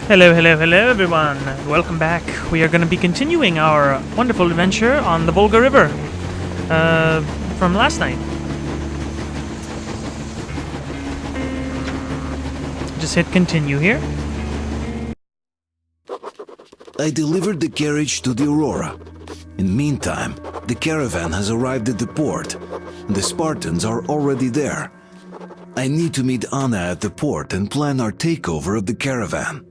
Hello everyone. Welcome back. We are going to be continuing our wonderful adventure on the Volga River from last night. Just hit continue here. I delivered the carriage to the Aurora. In the meantime, the caravan has arrived at the port. The Spartans are already there. I need to meet Anna at the port and plan our takeover of the caravan.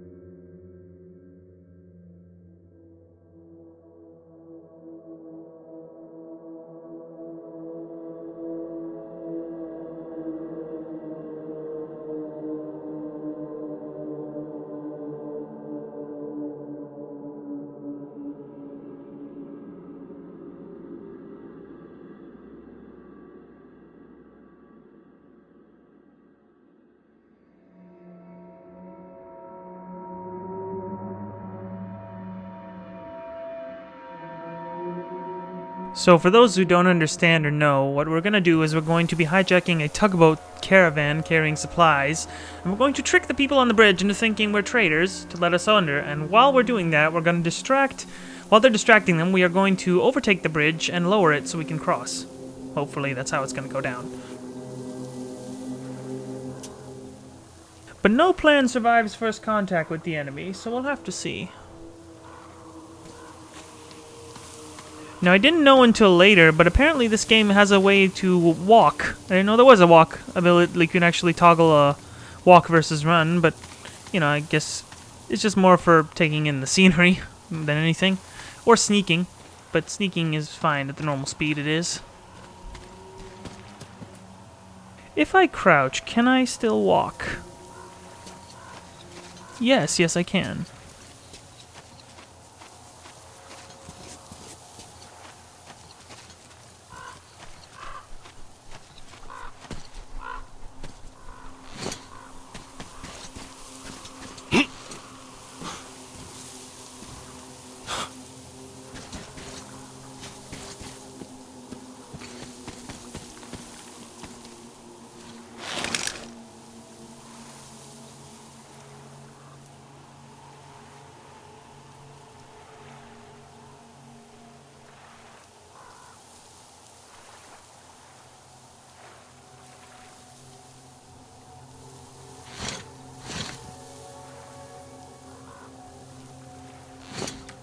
So for those who don't understand or know, what we're going to do is we're going to be hijacking a tugboat caravan carrying supplies, and we're going to trick the people on the bridge into thinking we're traders to let us under, and while we're doing that, we're going to while they're distracting them, we are going to overtake the bridge and lower it so we can cross. Hopefully that's how it's going to go down. But no plan survives first contact with the enemy, so we'll have to see. Now, I didn't know until later, but apparently this game has a way to walk. I didn't know there was a walk ability. Like, you can actually toggle a walk versus run, but, you know, I guess it's just more for taking in the scenery than anything. Or sneaking, but sneaking is fine at the normal speed it is. If I crouch, can I still walk? Yes, I can.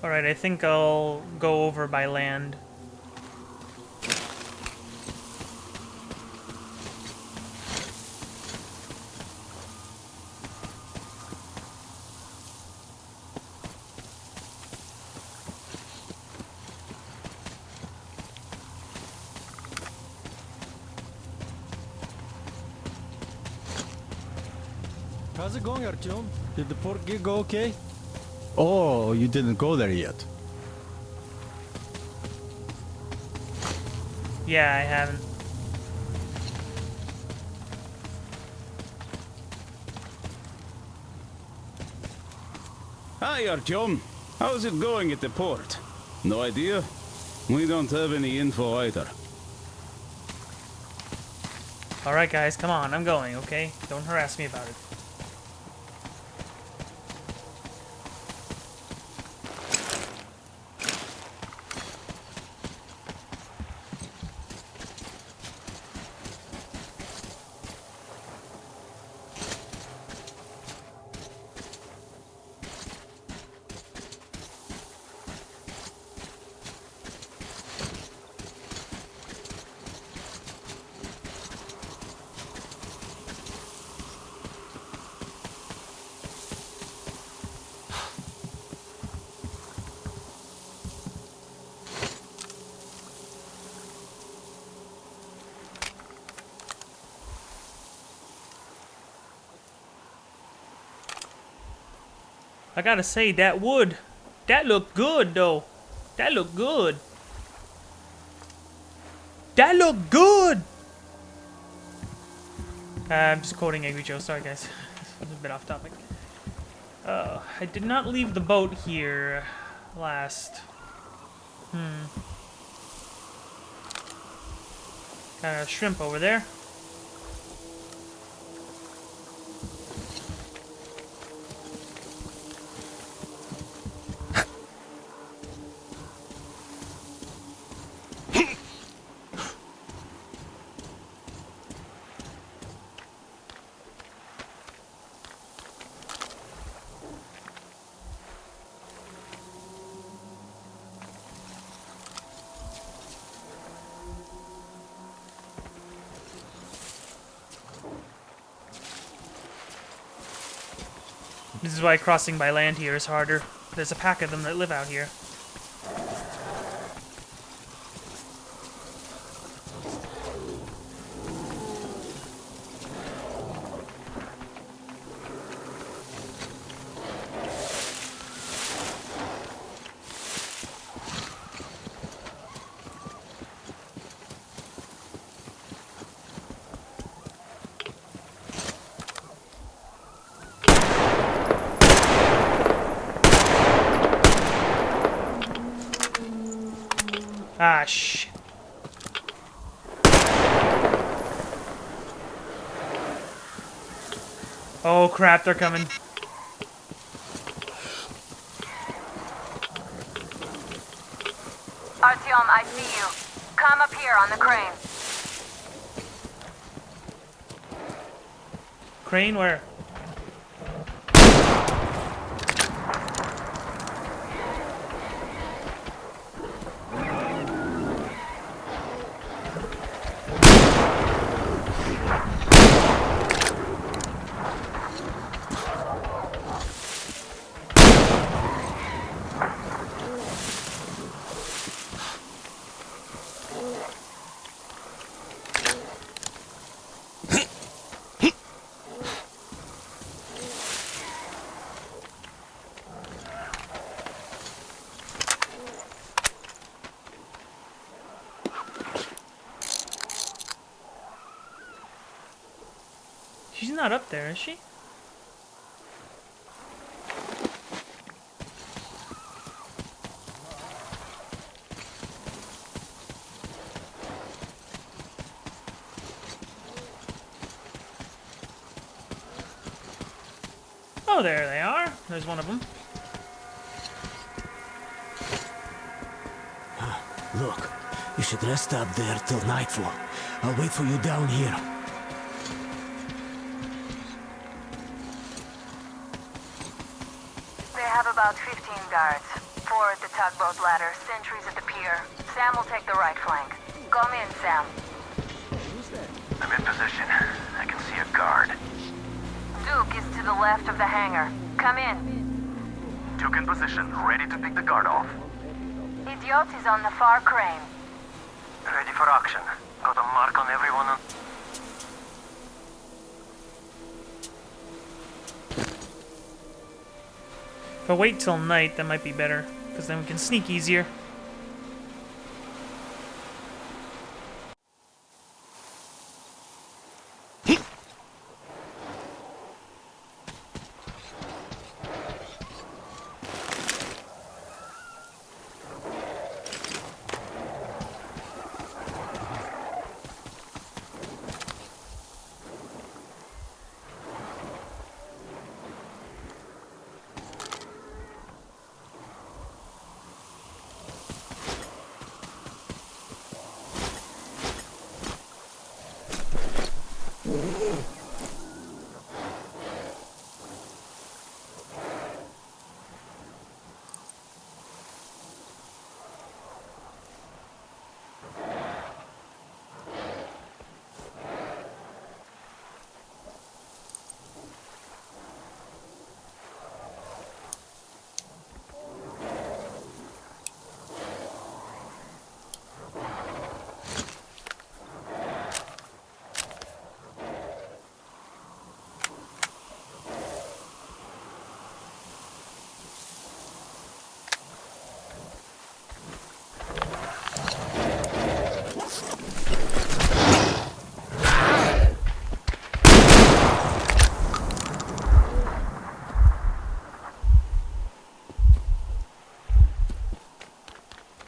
Alright, I think I'll go over by land. How's it going, Artyom? Did the port gig go okay? Oh, you didn't go there yet. Yeah, I haven't. Hi, Artyom. How's it going at the port? No idea? We don't have any info either. Alright guys, come on, I'm going, okay? Don't harass me about it. I gotta say, that wood, that looked good, though. That looked good. That looked good! I'm just quoting Angry Joe. Sorry, guys. This was a bit off topic. I did not leave the boat here last. Got a shrimp over there. This is why crossing by land here is harder. There's a pack of them that live out here. Ah, shh. Oh crap, they're coming. Artyom, I see you. Come up here on the crane. Crane, where? She's not up there, is she? Oh, there they are. There's one of them. Look, you should rest up there till nightfall. I'll wait for you down here. They have about 15 guards. 4 at the tugboat ladder, sentries at the pier. Sam will take the right flank. Come in, Sam. I'm in position. I can see a guard. Duke is to the left of the hangar. Come in. Duke in position, ready to pick the guard off. Idiot is on the far crane. Ready for action. Got a mark on everyone on... If I wait till night, that might be better, because then we can sneak easier.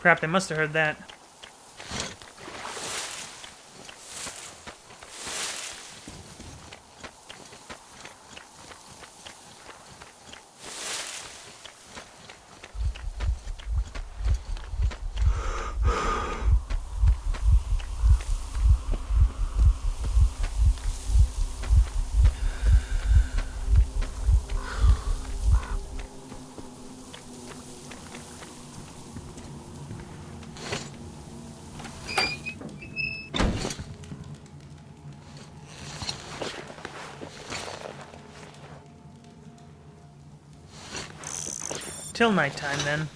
Crap, they must have heard that. till nighttime then.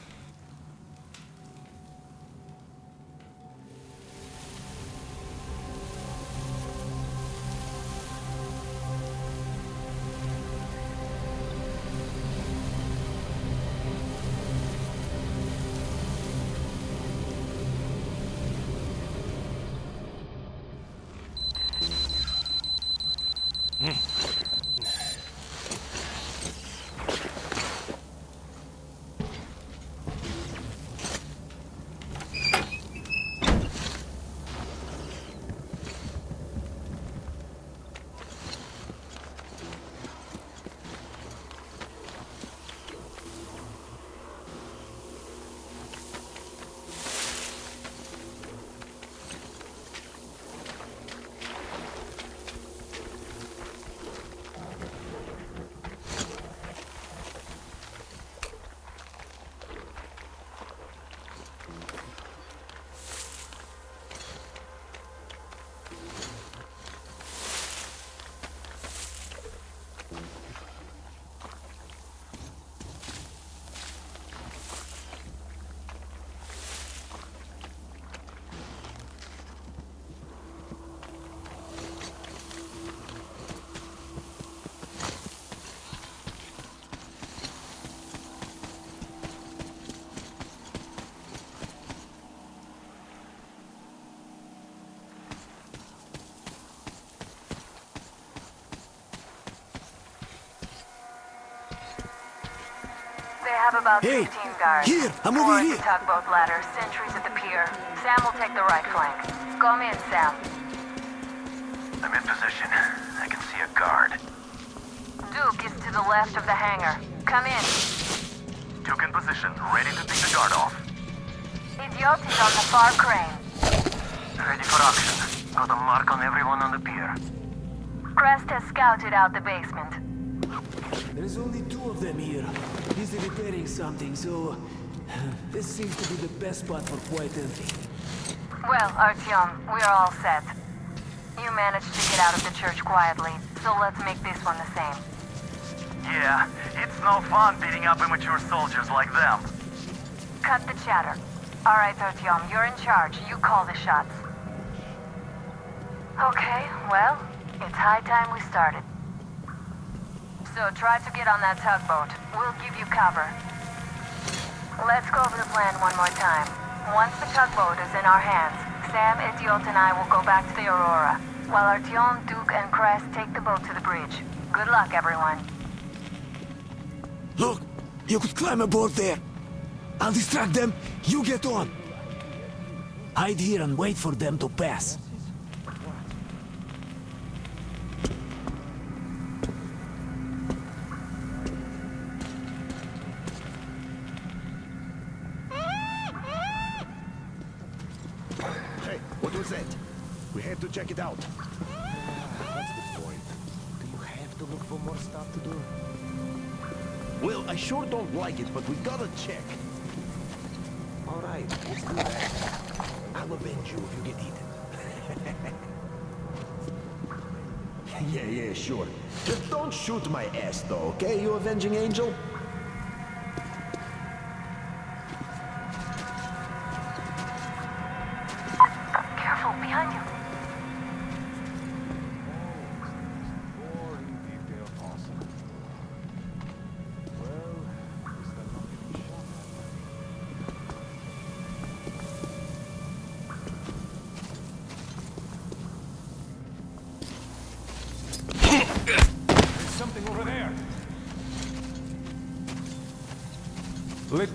They have about Hey, 15 guards. here, I'm 4 over at here. the tugboat ladder, sentries at the pier. Sam will take the right flank. Come in, Sam. I'm in position. I can see a guard. Duke is to the left of the hangar. Come in. Duke in position, ready to take the guard off. Idiot is on the far crane. Ready for action. Got a mark on everyone on the pier. Crest has scouted out the basement. There's only 2 of them here. Busy repairing something, so this seems to be the best spot for quiet entry. Well, Artyom, we're all set. You managed to get out of the church quietly, so let's make this one the same. Yeah, it's no fun beating up immature soldiers like them. Cut the chatter. All right, Artyom, you're in charge. You call the shots. Okay, well, it's high time we started. So try to get on that tugboat. We'll give you cover. Let's go over the plan one more time. Once the tugboat is in our hands, Sam, Idiot, and I will go back to the Aurora, while Artyom, Duke, and Crest take the boat to the bridge. Good luck, everyone. Look, you could climb aboard there. I'll distract them, you get on. Hide here and wait for them to pass. Hey, what was that? We have to check it out. What's the point? Do you have to look for more stuff to do? Well, I sure don't like it, but we gotta check. All right, let's do that. I'll avenge you if you get eaten. Yeah, sure. Just don't shoot my ass, though, okay, you avenging angel? Careful, behind you. Something over there. Let.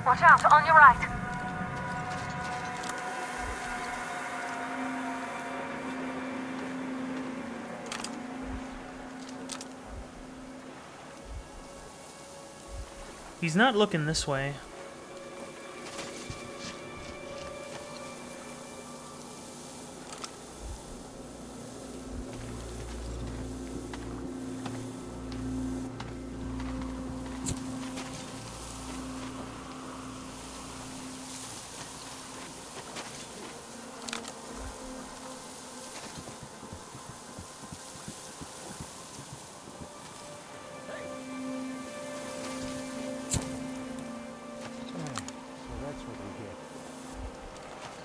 Watch out, on your right. He's not looking this way.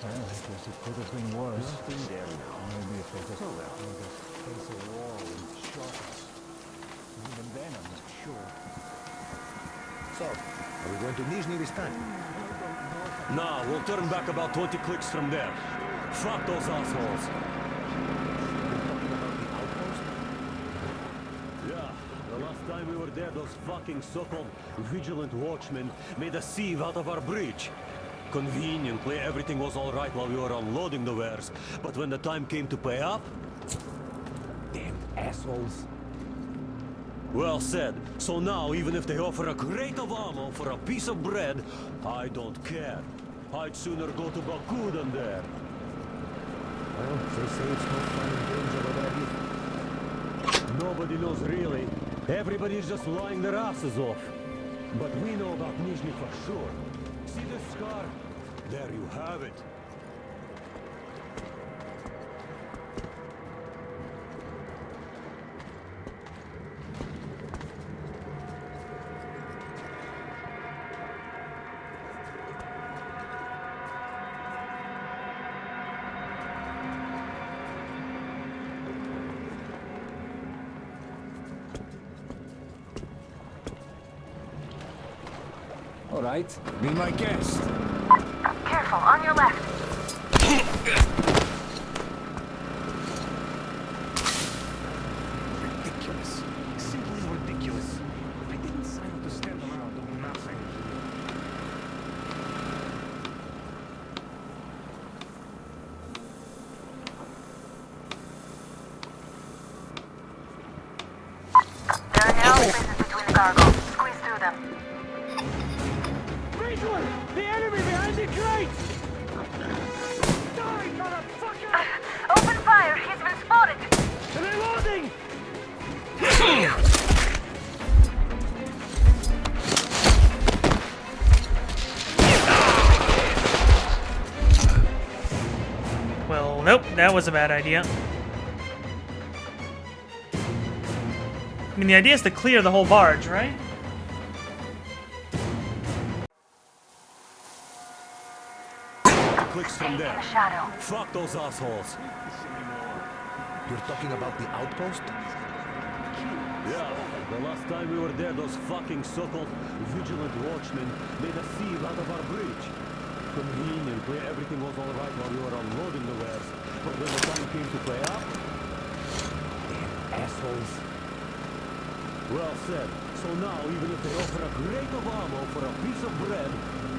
Well, I guess it could have been worse. Nothing there now. Maybe if they just face a wall and shot us. Even then, I'm not sure. So, are we going to Nizhny this time? Nah, we'll turn back about 20 clicks from there. Fuck those assholes. Yeah, the last time we were there, those fucking so-called vigilant watchmen made a sieve out of our breach. Conveniently, everything was all right while we were unloading the wares, but when the time came to pay up... Damn assholes. Well said. So now, even if they offer a crate of ammo for a piece of bread, I don't care. I'd sooner go to Baku than there. Well, they say it's no fun and games over there either. Nobody knows really. Everybody's just lying their asses off. But we know about Nizhny for sure. See this scar? There you have it. All right, be my guest. Careful, on your left. Ridiculous. Simply ridiculous. I didn't sign up to stand around doing nothing. There are narrow spaces between the cargo. Squeeze through them. The enemy behind the crate! Die, motherfucker! Open fire! He's been spotted! Reloading! Well, nope, that was a bad idea. I mean, the idea is to clear the whole barge, right? Clicks from In there. the shadow. Fuck those assholes. You're talking about the outpost? Yeah, the last time we were there, those fucking so-called vigilant watchmen made a sieve out of our breach. Conveniently, everything was all right while we were unloading the wares, but when the time came to pay up... Damn assholes. Well said. So now, even if they offer a crate of ammo for a piece of bread,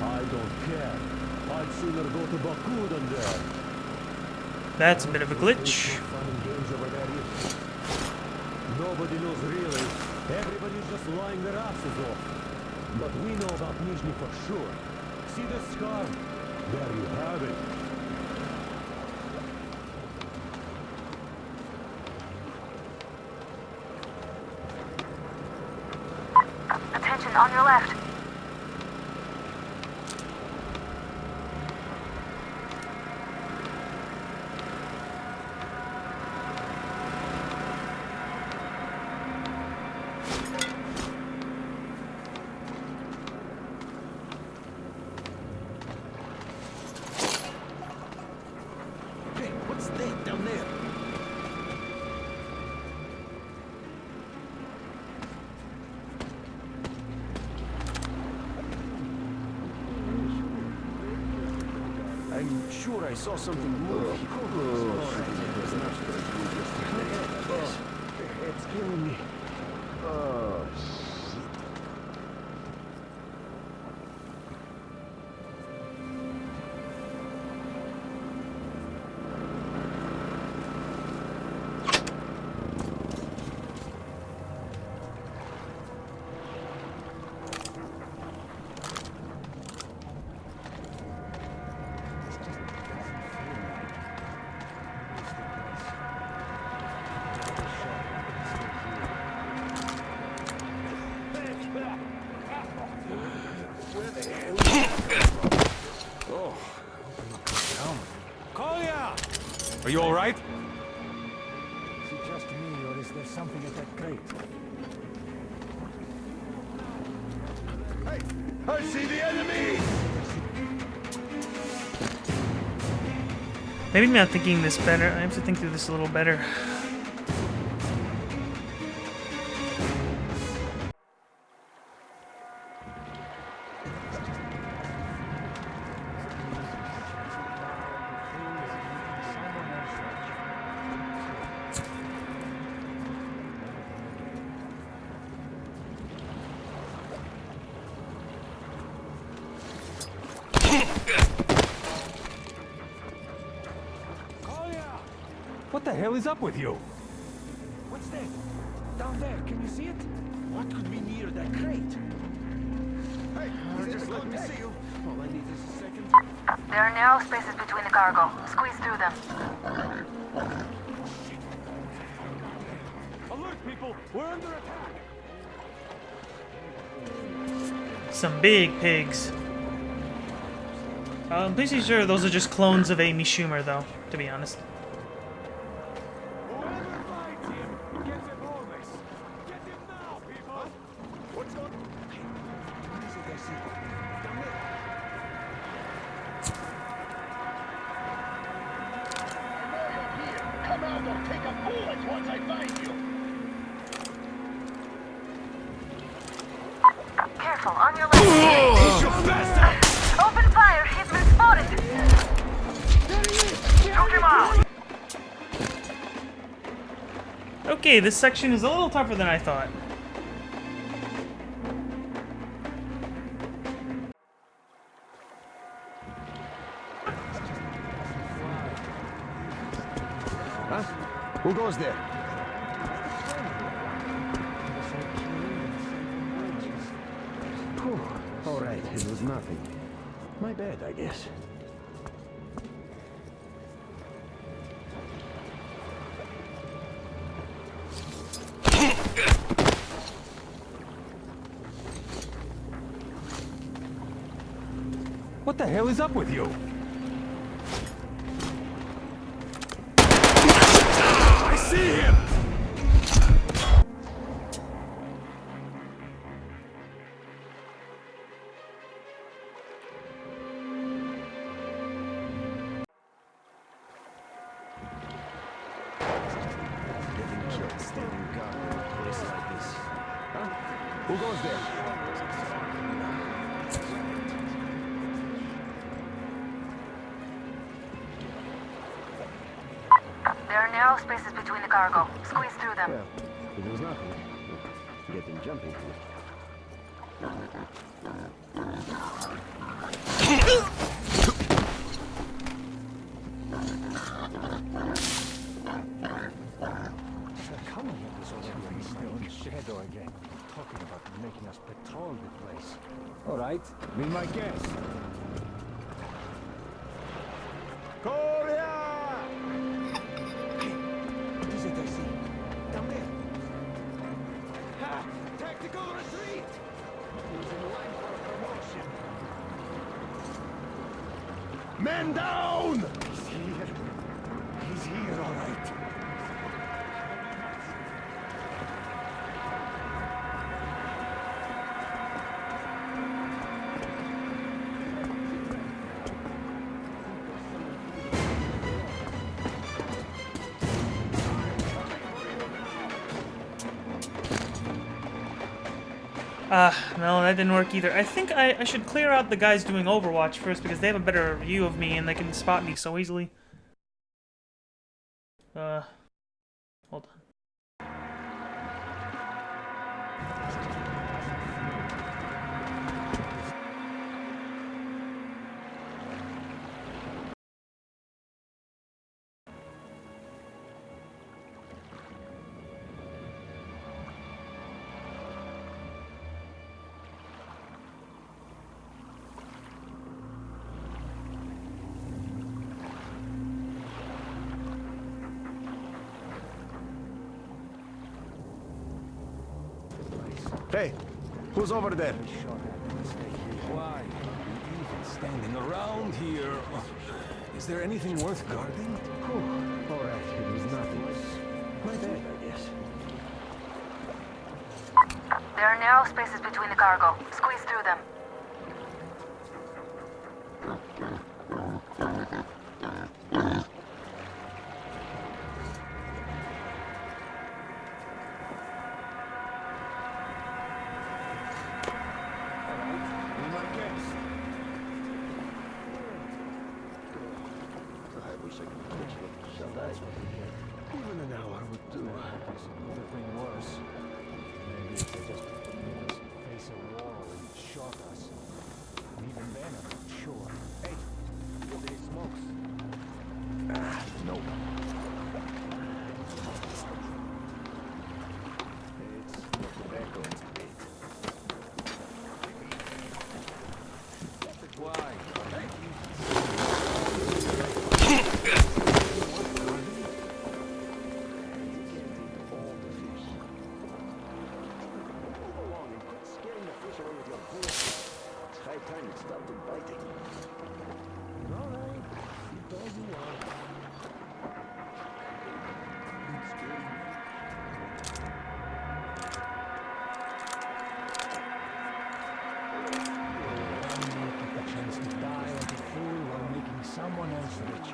I don't care. I'd sooner go to Baku than there. That's a bit of a glitch. Fun and games over there either. Nobody knows really. Everybody's just lying their asses off. But we know about Nizhny for sure. See this scar? There you have it. Attention, on your left. Hey, what's that down there? I'm sure I saw something move. It's killing me. Oh, shit. Are you all right? Is it just me, or is there something at that crate? Hey, I see the enemy! Maybe I'm not thinking this better. I have to think through this a little better. What the hell is up with you? What's that? Down there, can you see it? What could be near that crate? Hey, just let me see you. All I need is a second. There are narrow spaces between the cargo. Squeeze through them. Alert, people! We're under attack! Some big pigs. I'm pretty sure those are just clones of Amy Schumer, though, to be honest. What's going on? Hey, what is it I see? Down there. I know you're here. Come out or take a bullet once I find you. Careful, on your left. Open fire, Hitman spotted. Took him out! Okay, this section is a little tougher than I thought. Huh? Who goes there? Whew. All right, it was nothing. My bad, I guess. What the hell is up with you? I see him! Getting killed standing guard in a place like this. Huh? Who goes there? There are narrow spaces between the cargo. Squeeze through them. Well, it was nothing. Get him jumping. They're coming at us already. He's still in shadow again. Talking about making us patrol the place. All right, be my guest. Korea! What is it I see? Down there. Ha! Tactical retreat! He's in line for a promotion. Men down! He's here. He's here, all right. No, that didn't work either. I think I should clear out the guys doing Overwatch first because they have a better view of me and they can spot me so easily. Hold on. Hey, who's over there? Why? Even standing around here. Is there anything worth guarding? Whew. There are narrow spaces between the cargo. Squeeze through them. Even an hour would do. There's another thing worse. Maybe if they just made us face a wall and shot us. And even then, I'm not sure. Hey, you got any smokes? No. It's not tobacco, it's bait. Why? Someone else rich.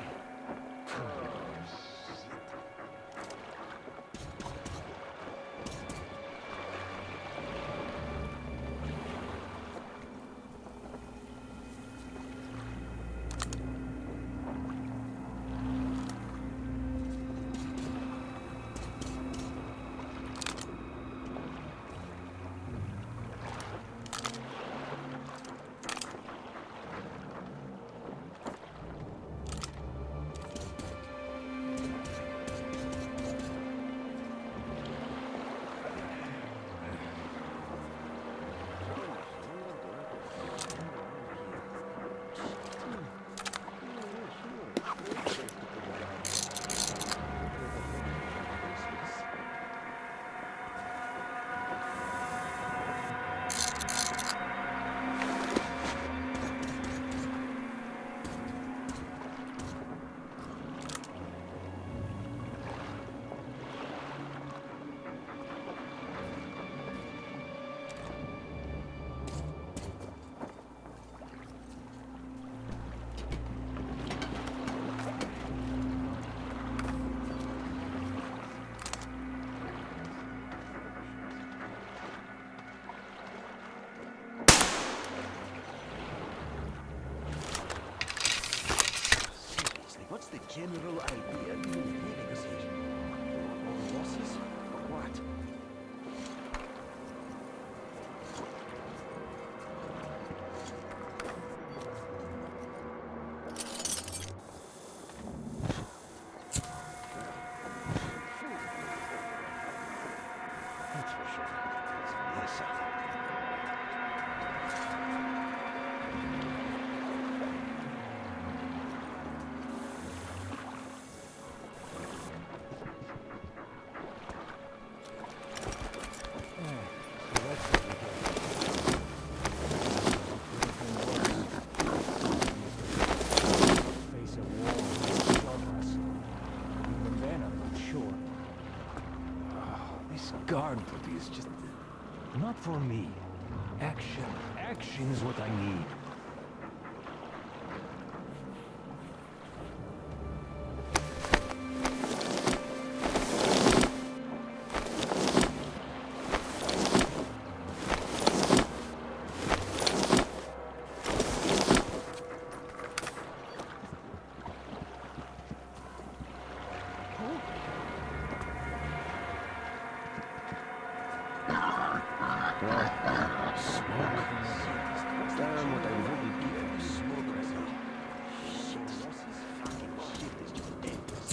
What's the general idea of leaving us here? More losses? Or what? That's for sure. Yes, sir. Face a wall and shot us. Even then, I'm not sure. This guard duty is just not for me. Action. Action is what I need. Damn, what I really give for smoke right now. Shit. Fucking shit is just endless.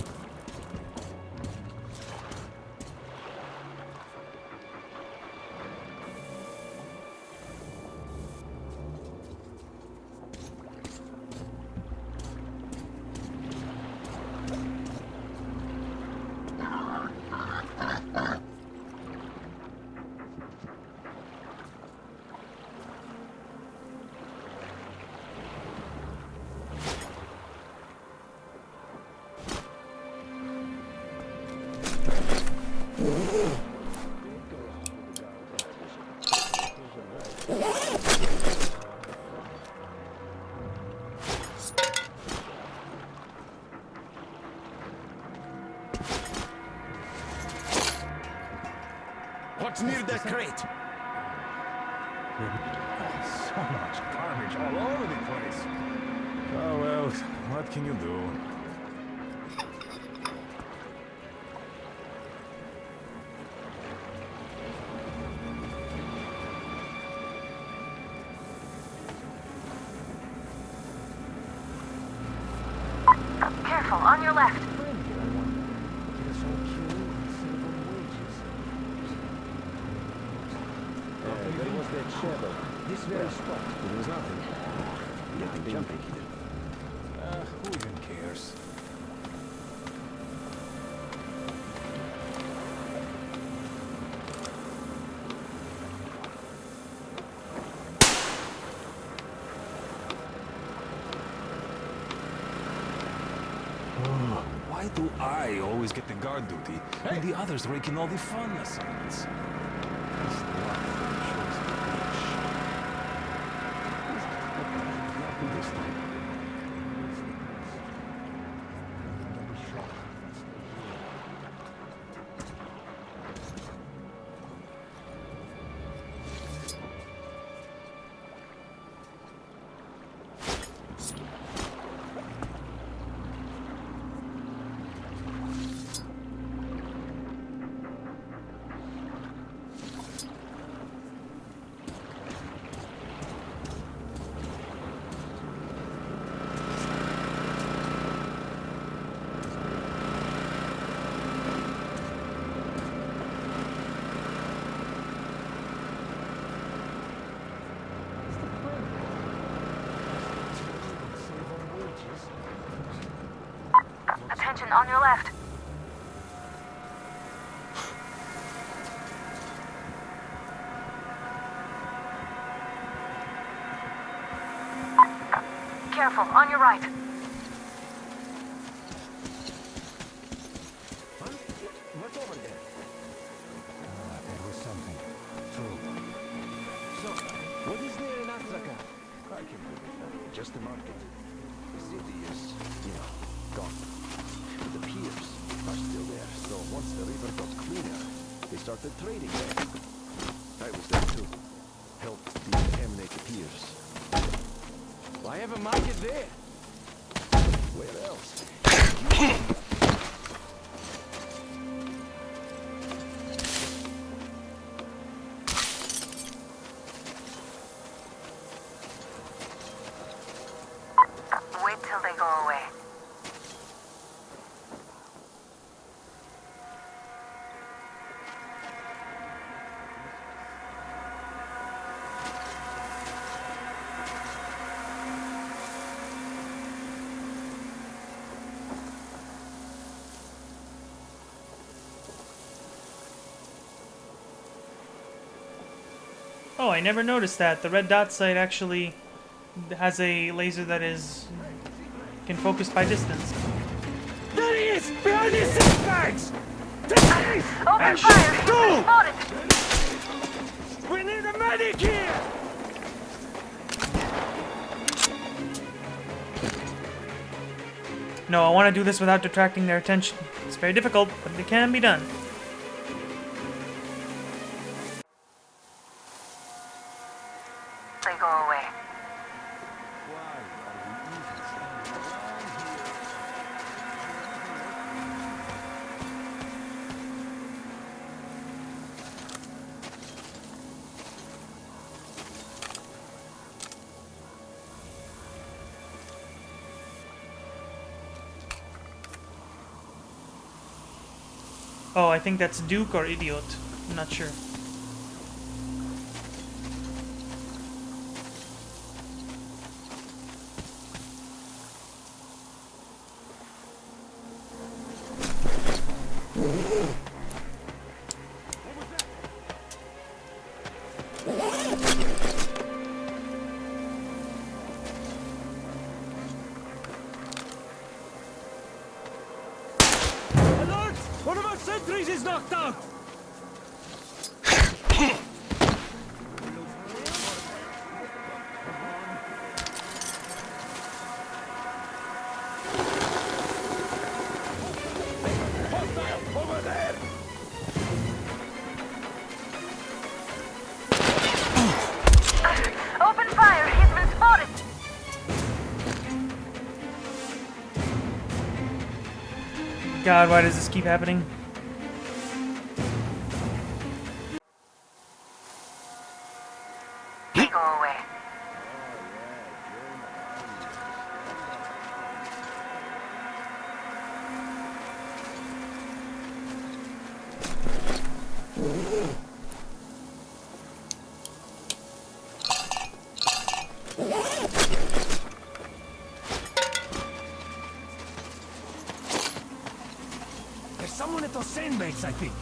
What's near that crate? So much garbage all over the place. Oh well, what can you do? Careful, on your left. There was that shadow. This very spot. There was nothing. Nothing jumping here. Who even cares? Why do I always get the guard duty and the others rake in all the fun assignments? Attention, on your left. Careful, on your right. What's over there? There was something. True. So, what is there in Africa? I can put it down. Just the market. The city is, gone. The piers are still there, so once the river got cleaner, they started trading there. I was there too. Helped decontaminate the piers. Why have a market there? Where else? Wait till they go away. Oh, I never noticed that. The red dot sight actually has a laser that can focus by distance. There he is! Behind these sandbags! Open fire! He's been spotted! We need a medic here! No, I want to do this without detracting their attention. It's very difficult, but it can be done. They go away. Oh, I think that's Duke or Idiot. I'm not sure. Alert! One of our sentries is knocked out! Over there! God, why does this keep happening? Go away. There's someone at those sandbags, I think.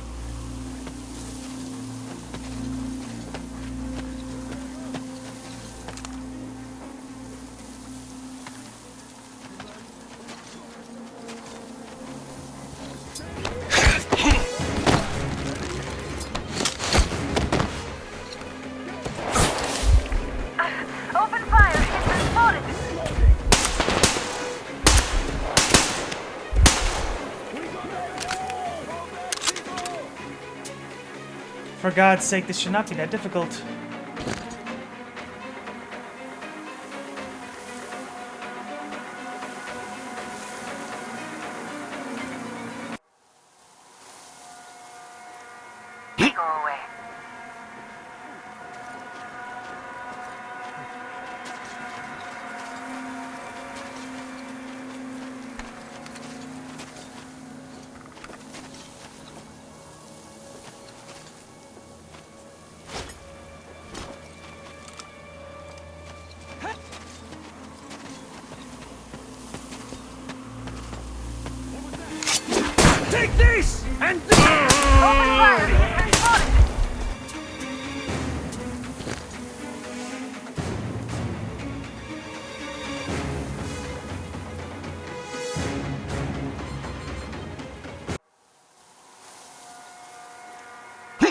Open fire! It's been spotted! For God's sake, this should not be that difficult. Go away. Take this! And this! Open fire! It's been spotted!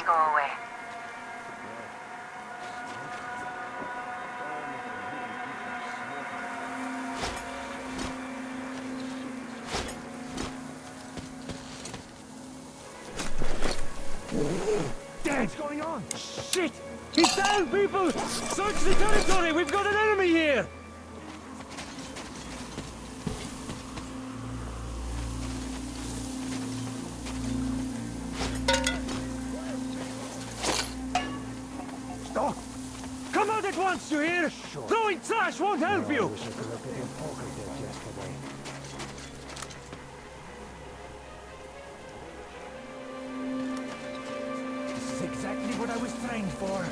Go away. Dad, what's going on? Shit! He's down, people! Search the territory! We've got an enemy here! Stop! Come out at once, you hear? Sure. Throwing trash won't help you! This is exactly what I was trained for.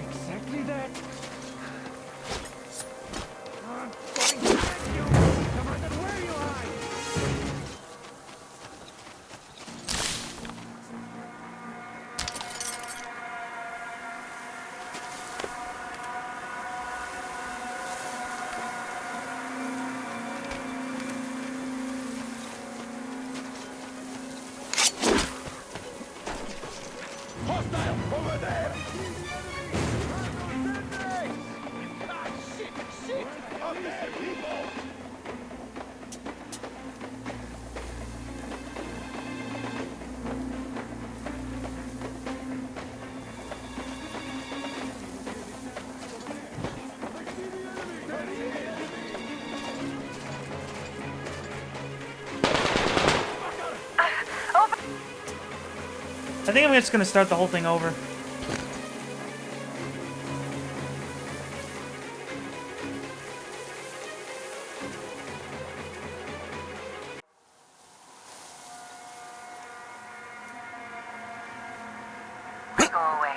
Exactly that. I'm going to get you, no matter where you hide! Hostile! Over there! Shit! Up there, people! I think I'm just gonna start the whole thing over. Go away.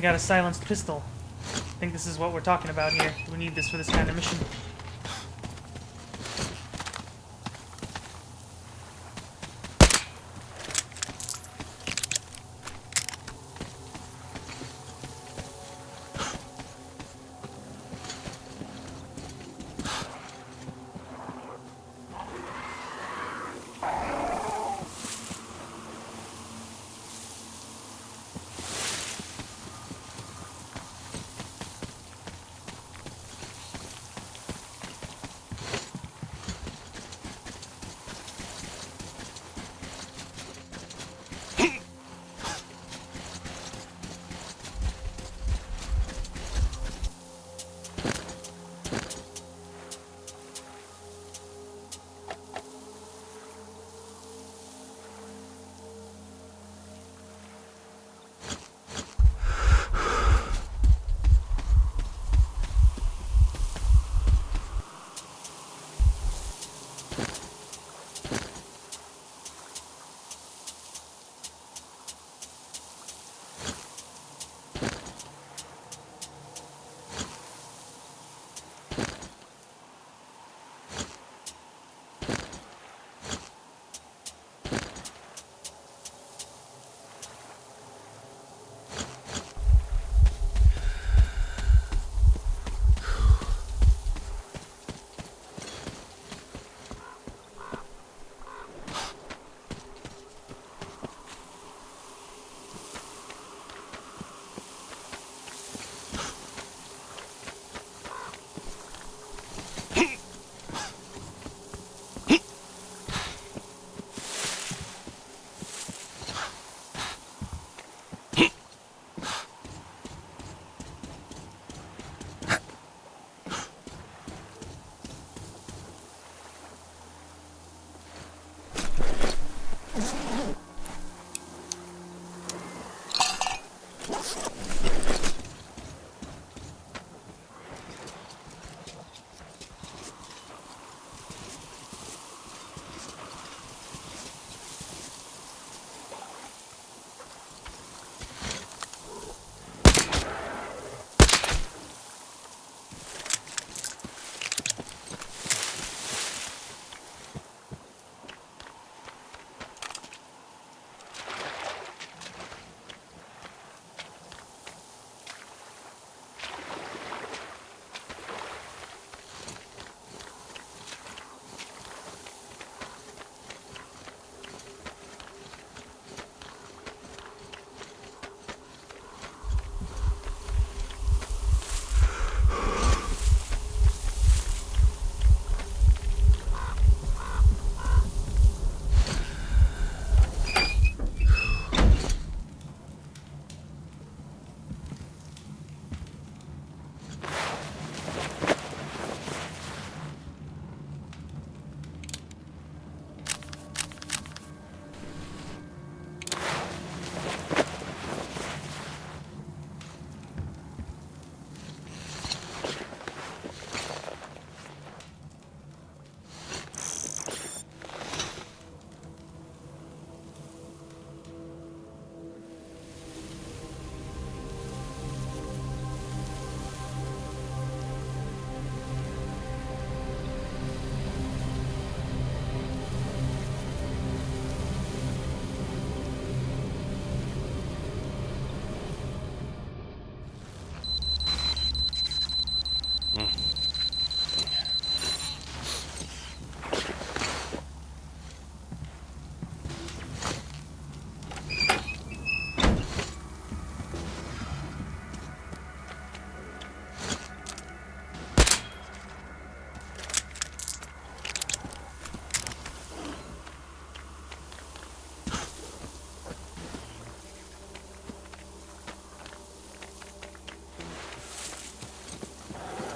We got a silenced pistol. I think this is what we're talking about here. We need this for this kind of mission.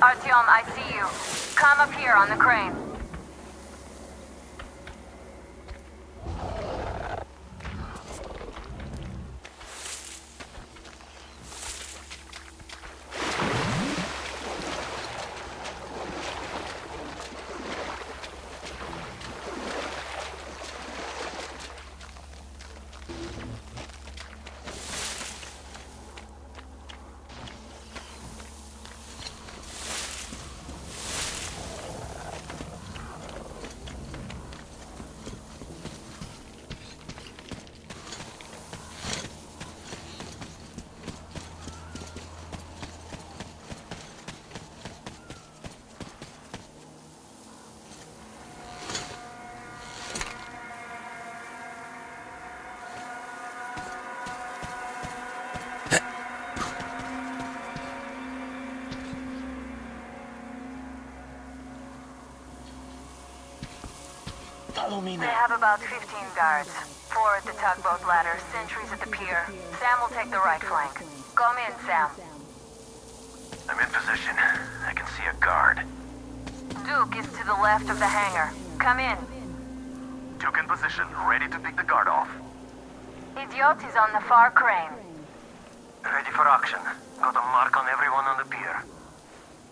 Artyom, I see you. Come up here on the crane. Follow me They now. have about 15 guards. 4 at the tugboat ladder, sentries at the pier. Sam will take the right flank. Come in, Sam. I'm in position. I can see a guard. Duke is to the left of the hangar. Come in. Duke in position, ready to pick the guard off. Idiot is on the far crane. Ready for action. Got a mark on everyone on the pier.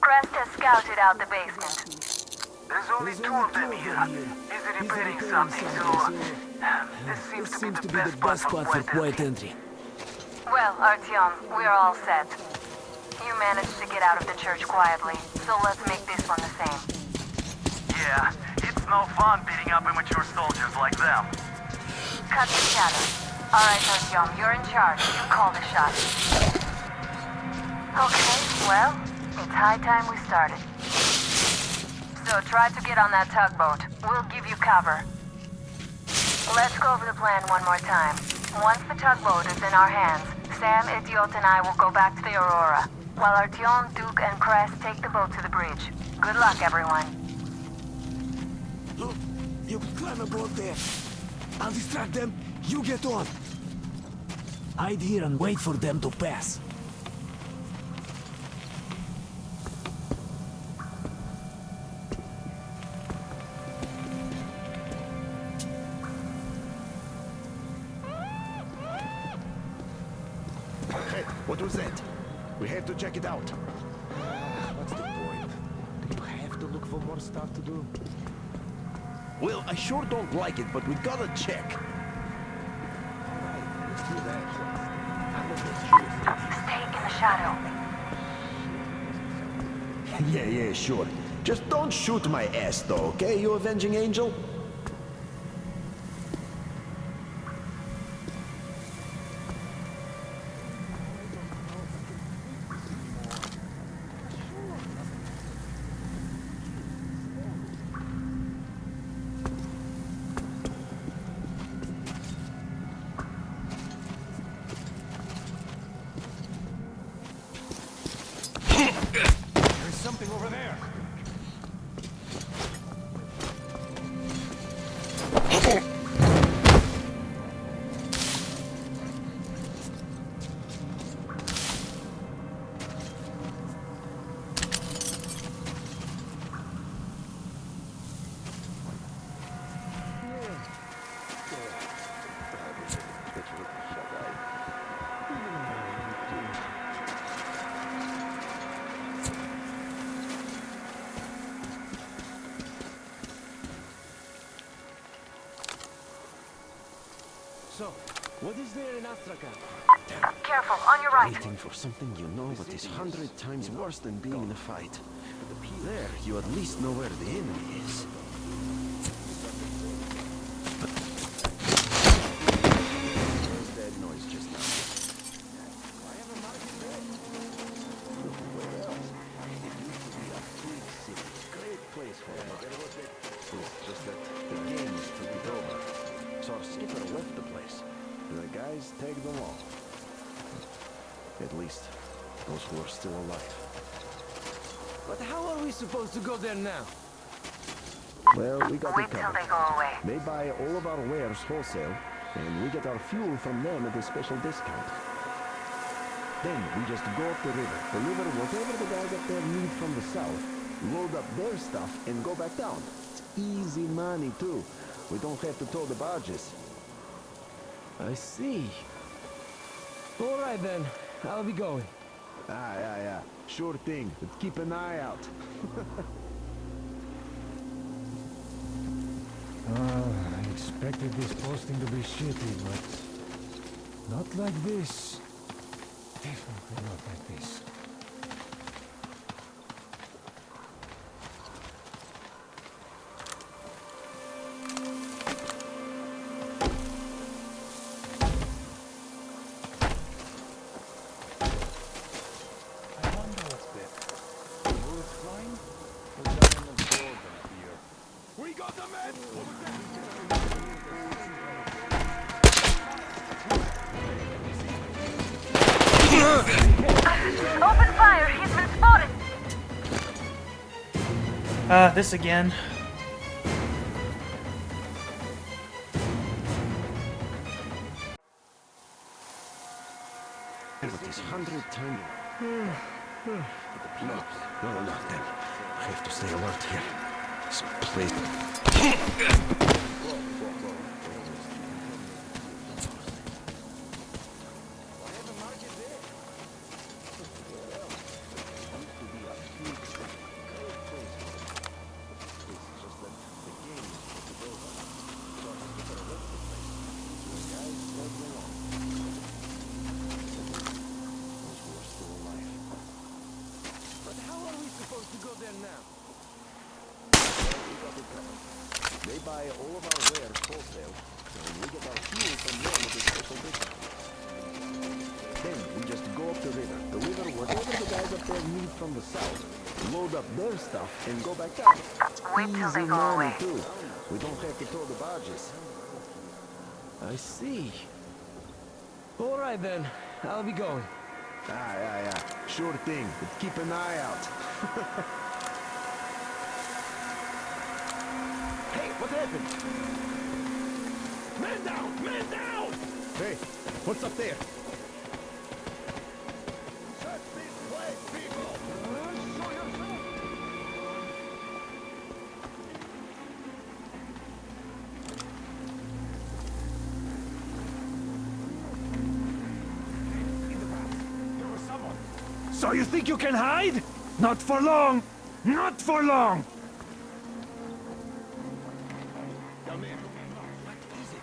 Crest has scouted out the basement. There's only 2 of them here. Busy repairing something, so... This seems to be the best spot for quiet entry. Well, Artyom, we're all set. You managed to get out of the church quietly, so let's make this one the same. Yeah, it's no fun beating up immature soldiers like them. Cut the chatter. Alright, Artyom, you're in charge. You call the shot. Okay, well, it's high time we started. So try to get on that tugboat. We'll give you cover. Let's go over the plan one more time. Once the tugboat is in our hands, Sam, Idiot, and I will go back to the Aurora, while Artyom, Duke, and Crest take the boat to the bridge. Good luck, everyone. Look, you can climb aboard there. I'll distract them. You get on. Hide here and wait for them to pass. Hey, what was that? We have to check it out. What's the point? Do you have to look for more stuff to do? Well, I sure don't like it, but we gotta check. Let's do that. Stay in the shadow. Yeah, sure. Just don't shoot my ass, though, okay, you avenging angel? There's something over there. So, what is there in Astrakhan? Careful, on your right. Waiting for something you know what is 100 times worse than being in a fight. There, you at least know where the enemy is. There's that noise just now. Where else? It used to be a big city. Great place for a It's just that the games took it over. So our skipper left the place. The guys tagged along. At least, those who are still alive. But how are we supposed to go there now? Well, we got Wait it till covered. they go away. They buy all of our wares wholesale, and we get our fuel from them at a special discount. Then we just go up the river, deliver whatever the guys up there need from the south, load up their stuff, and go back down. It's easy money, too. We don't have to tow the barges. I see. All right then, I'll be going. Yeah. Sure thing, but keep an eye out. I expected this posting to be shitty, but not like this. Definitely not like this. I wonder what's better. Bullets flying or down on the board up here? We got the men! Open fire! He's been spotted! This again. With this 100 turn. No, then. I have to stay alert here. This place. But how are we supposed to go there now? They buy all of our wares wholesale, and we get our fuel from them with a special discount. Then we just go up the river, deliver whatever the guys up there need from the south, load up their stuff, and go back down. Wait till they Easy go money, away. too. We don't have to tow the barges. I see. All right then, I'll be going. Yeah. Sure thing, but keep an eye out. Hey, what happened? Man down! Man down! Hey, what's up there? Search this place, people! Show yourself! So you think you can hide? Not for long! Not for long! Come in. What is it?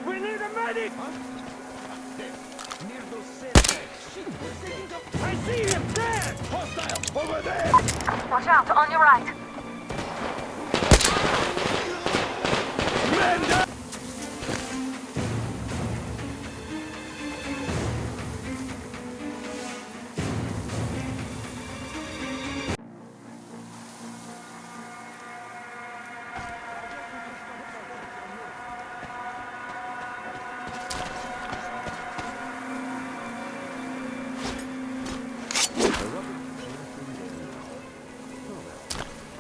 We need a medic! Near those sandbags. Shit, what's taking up? I see him there! Hostile! Over there! Watch out, on your right. Men down!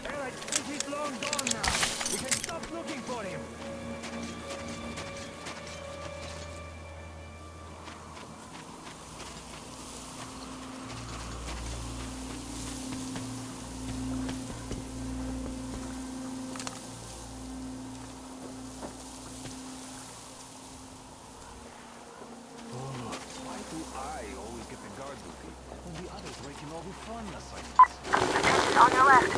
And I think he's long gone now. We can stop looking for him. Why do I always get the guard duty when the others raking all the fun assignments? Attention, on your left.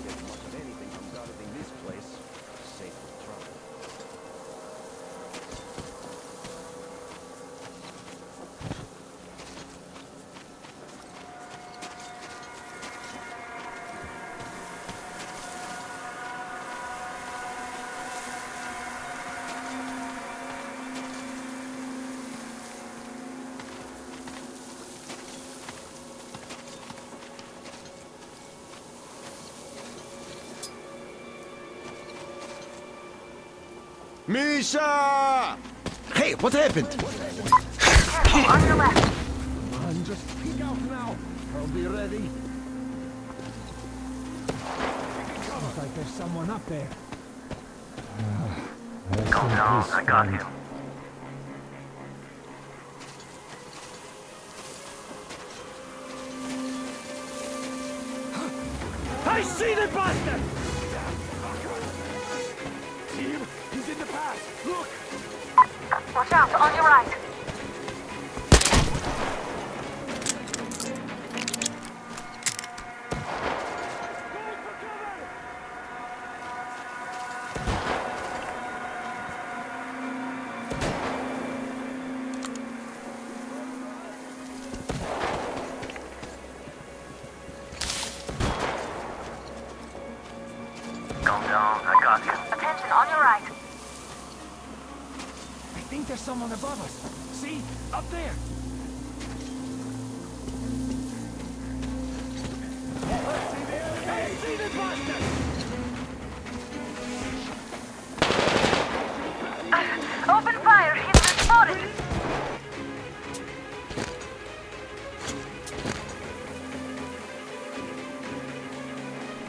Get much of anything from guarding this place. Safe from trouble. Misha! Hey, what happened? Careful, on your left. Come on, just peek out now. I'll be ready. Looks like there's someone up there. Calm down, I got him. I see the bastard! Team, he's in the pass. Look! Watch out, on your right. Calm down, I got him. Attention, on your right. think there's someone above us. See? Up there! Hey, see the bastard! Open fire! He's been spotted!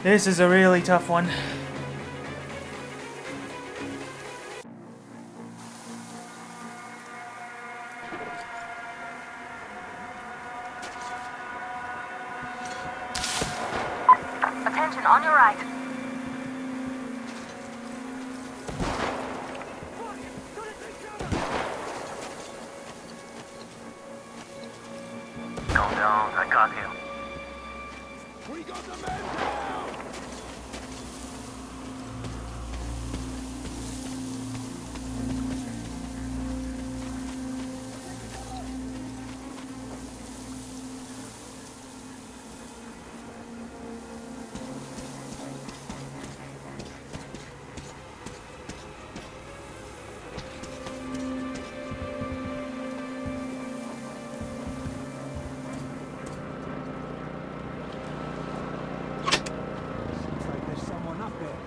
This is a really tough one. Attention, on your right. Calm down, I got him. We got the man down! Seems like there's someone up there.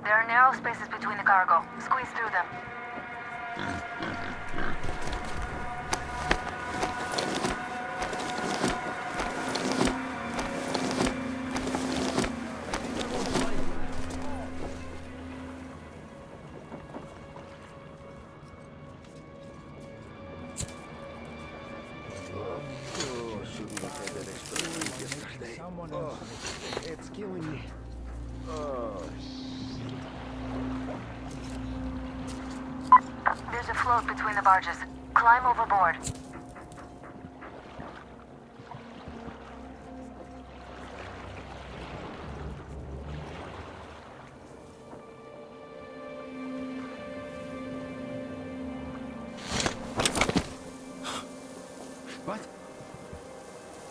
There are narrow spaces between the cargo. Squeeze through them. Someone else. It's killing me. There's a float between the barges. Climb overboard. What?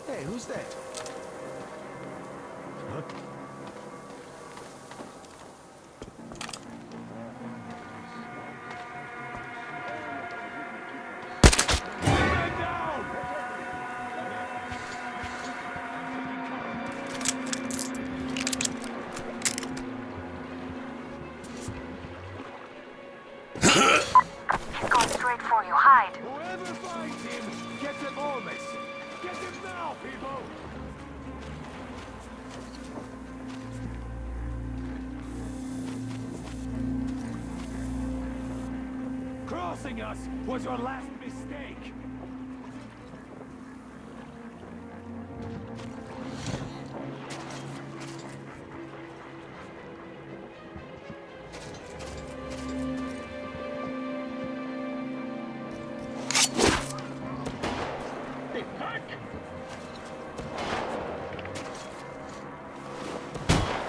Hey, who's that? Huh? Man down! He's going straight for you. Hide. Whoever finds him, gets him all this. Get him now, people! Crossing us was your last mistake.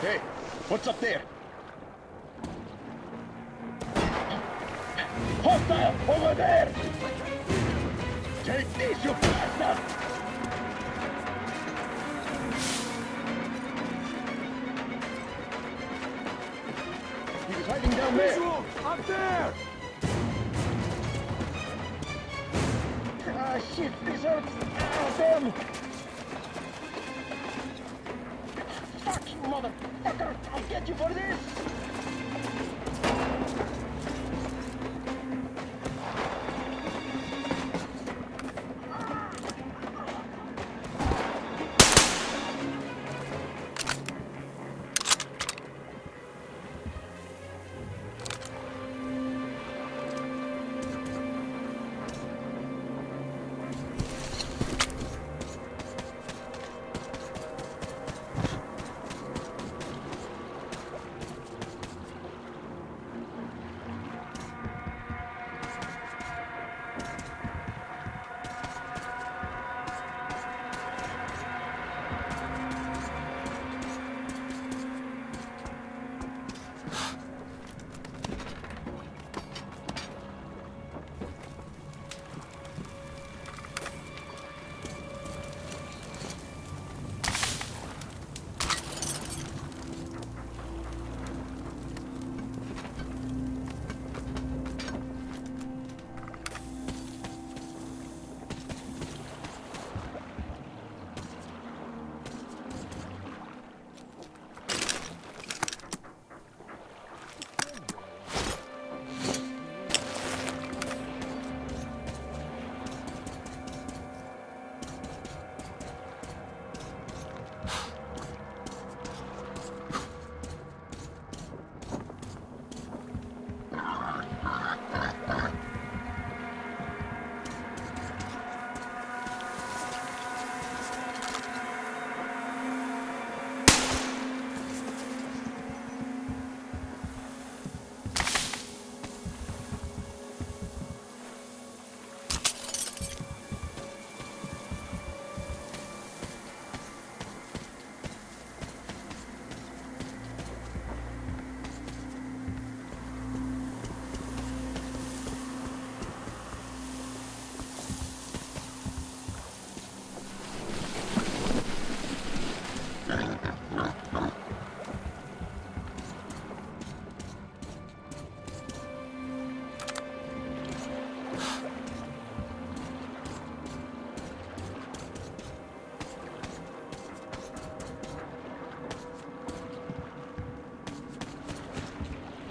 Hey, what's up there? Hostile over there! Take this, you bastard! He's hiding down there! Visual! Up there! Ah, shit, this hurts! Ah, damn! Fuck, you motherfucker! I'll get you for this!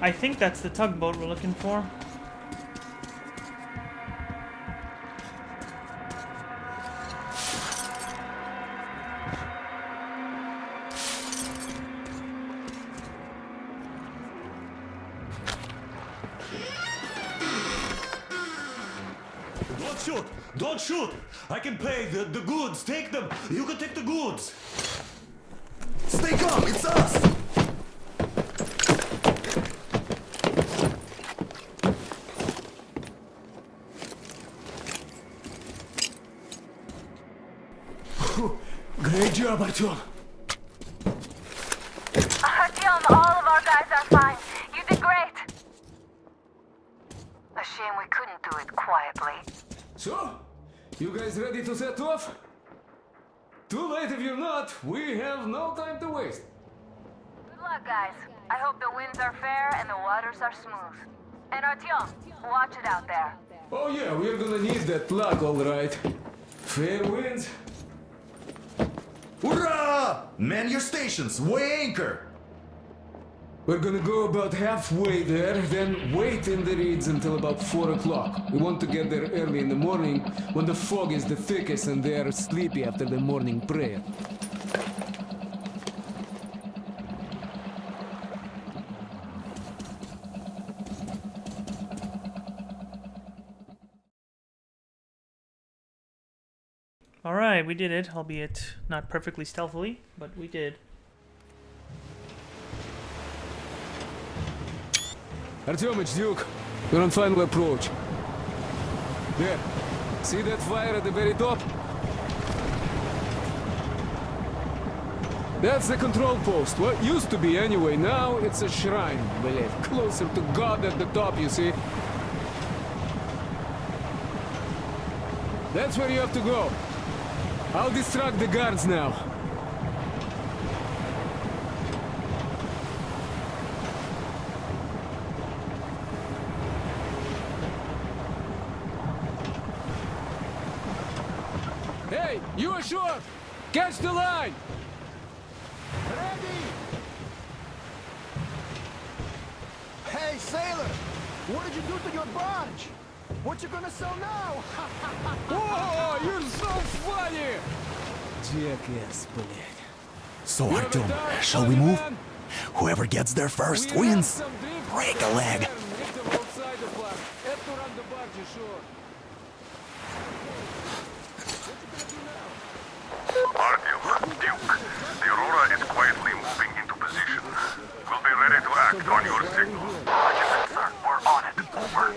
I think that's the tugboat we're looking for. Don't shoot! Don't shoot! I can pay the goods. Take them. You can take the goods. Stay calm, it's us! Great job, Artyom. Artyom, all of our guys are fine. You did great. A shame we couldn't do it quietly. So, you guys ready to set off? Too late if you're not. We have no time to waste. Good luck, guys. I hope the winds are fair and the waters are smooth. And Artyom, watch it out there. Oh yeah, we're gonna need that luck, all right. Fair winds. Hurrah! Man your stations, weigh anchor! We're gonna go about halfway there, then wait in the reeds until about 4 o'clock. We want to get there early in the morning when the fog is the thickest and they're sleepy after the morning prayer. Alright, we did it, albeit not perfectly stealthily, but we did. Artyom, it's Duke. We're on final approach. There. See that fire at the very top? That's the control post. What used to be anyway. Now it's a shrine, believe. Closer to God at the top, you see. That's where you have to go. I'll distract the guards now. Hey, you ashore! Catch the line! Ready! Hey, sailor! What did you do to your barge? What you gonna sell now? Whoa, you're so funny! Jackass, блядь. So, Artyom, shall we move? Whoever gets there first wins. Break a leg. Artyom, Duke, the Aurora is quietly moving into position. We'll be ready to act on your signal. Roger, sir. We're on it. Over.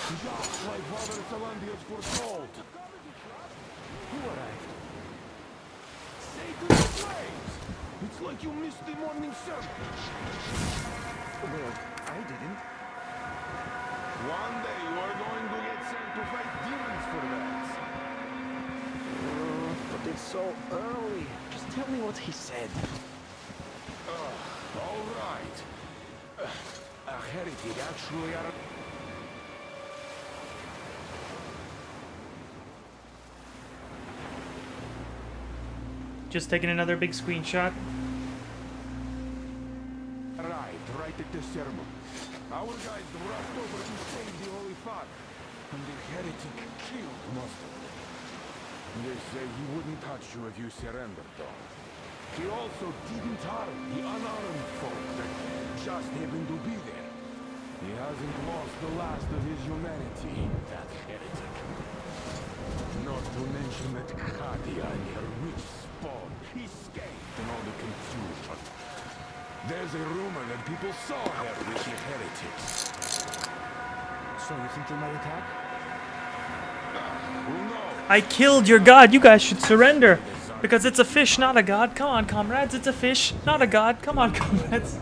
Just like Father Salandius foretold. Who arrived? Say to the flames! It's like you missed the morning sermon. Well, I didn't. One day you are going to get sent to fight demons for that. But it's so early. Just tell me what he said. All right. A heretic actually are... Just taking another big screenshot. Right at the sermon. Our guys rushed over to save the Holy Father, and the heretic killed most of them. They say he wouldn't touch you if you surrendered, though. He also didn't harm the unarmed folk that just happened to be there. He hasn't lost the last of his humanity, that heretic. Not to mention that Katia and her witch spawn escaped in all the confusion. There's a rumor that people saw her with the heretics. So you think they might attack? Who knows? I killed your god, you guys should surrender! Because it's a fish, not a god. Come on, comrades, it's a fish, not a god. Come on, comrades.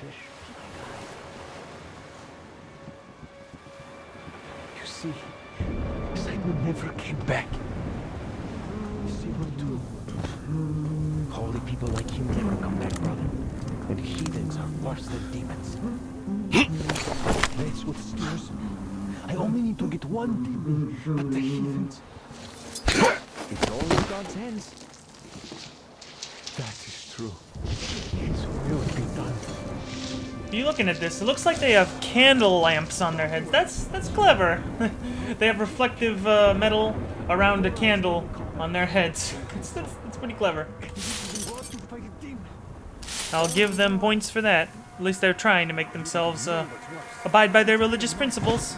fish. You see, Simon never came back. You see what too? Holy people like him never come back, brother. And heathens are worse than demons. That's what scares me. I only need to get one thing, but the heathens... It's all in God's hands. That is true. His will be done. You looking at this? It looks like they have candle lamps on their heads. That's clever. They have reflective metal around a candle on their heads. That's pretty clever. I'll give them points for that. At least they're trying to make themselves abide by their religious principles.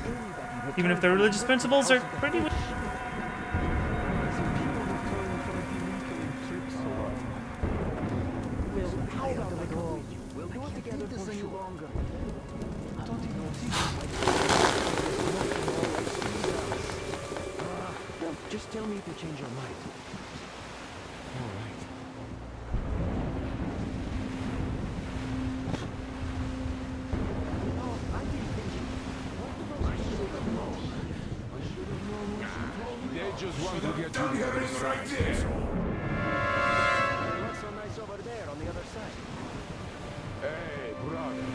Even if their religious principles are pretty... Just tell me if you change your mind. All right. They just want to get you the other side. What's so nice over there on the other side? Hey, brother.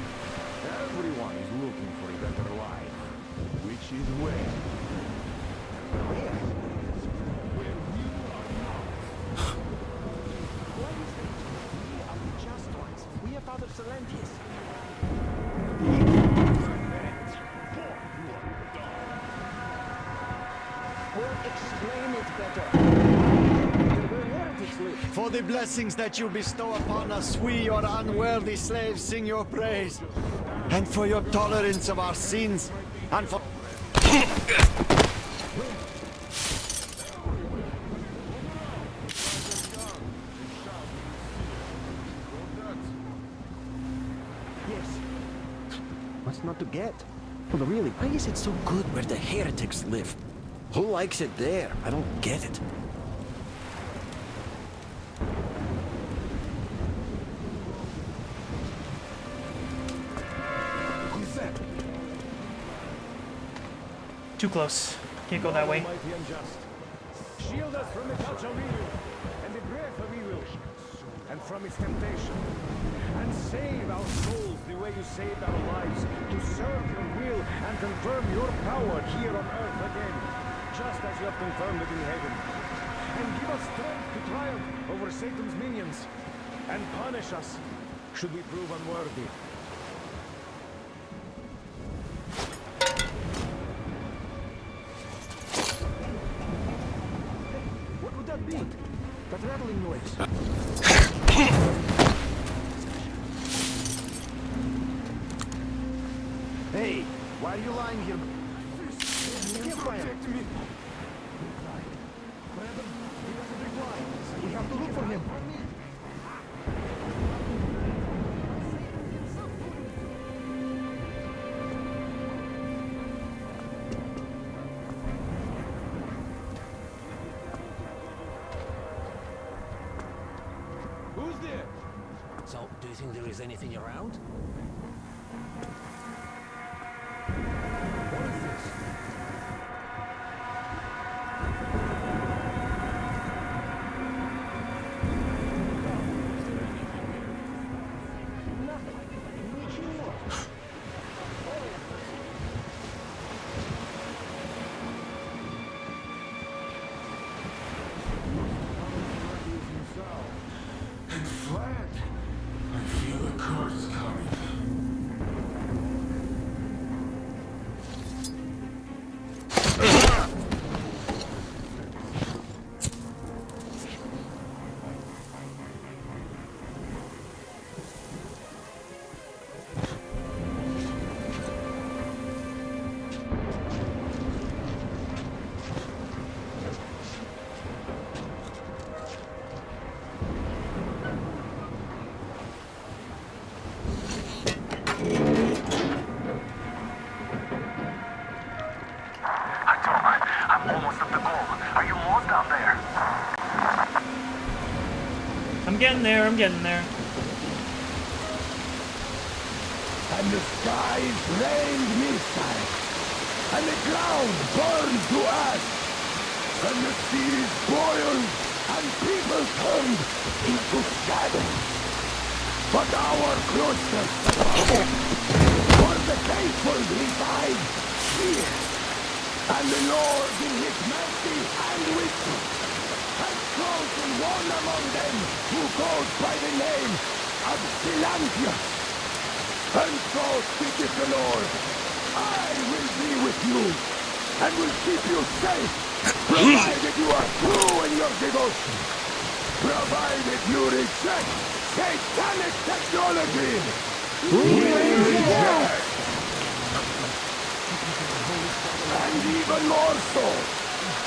Everyone is looking for a better life. Which is where? We are Father Silentius. Well, explain it better. Where heretics live. For the blessings that you bestow upon us, we, your unworthy slaves, sing your praise. And for your tolerance of our sins, and for... What's not to get? Well, really, why is it so good where the heretics live? Who likes it there? I don't get it. Who's that? Too close. Can't go that way. Almighty and just. Shield us from the touch of evil, and the breath of evil, and from its temptation. And save our souls the way you saved our lives, to serve your will and confirm your power here on earth again, just as you have confirmed it in heaven. And give us strength to triumph over Satan's minions, and punish us should we prove unworthy. What would that be? That rattling noise. Hey, why are you lying here? Protect me. We have to look for him. Who's there? So, do you think there is anything around? What is this? And flat. I feel a curse coming. I'm almost at the goal. Are you almost down there? I'm getting there. I'm getting there. and the skies rained missiles, and the ground burned to ash, and the seas boiled, and people turned into shadow. But our cloisters for the faithful reside here, and the Lord in his mercy and wisdom has chosen one among them who goes by the name of Silantius. And so speaketh the Lord, I will be with you, and will keep you safe, provided you are true in your devotion, provided you reject satanic technology. We reject! And even more so,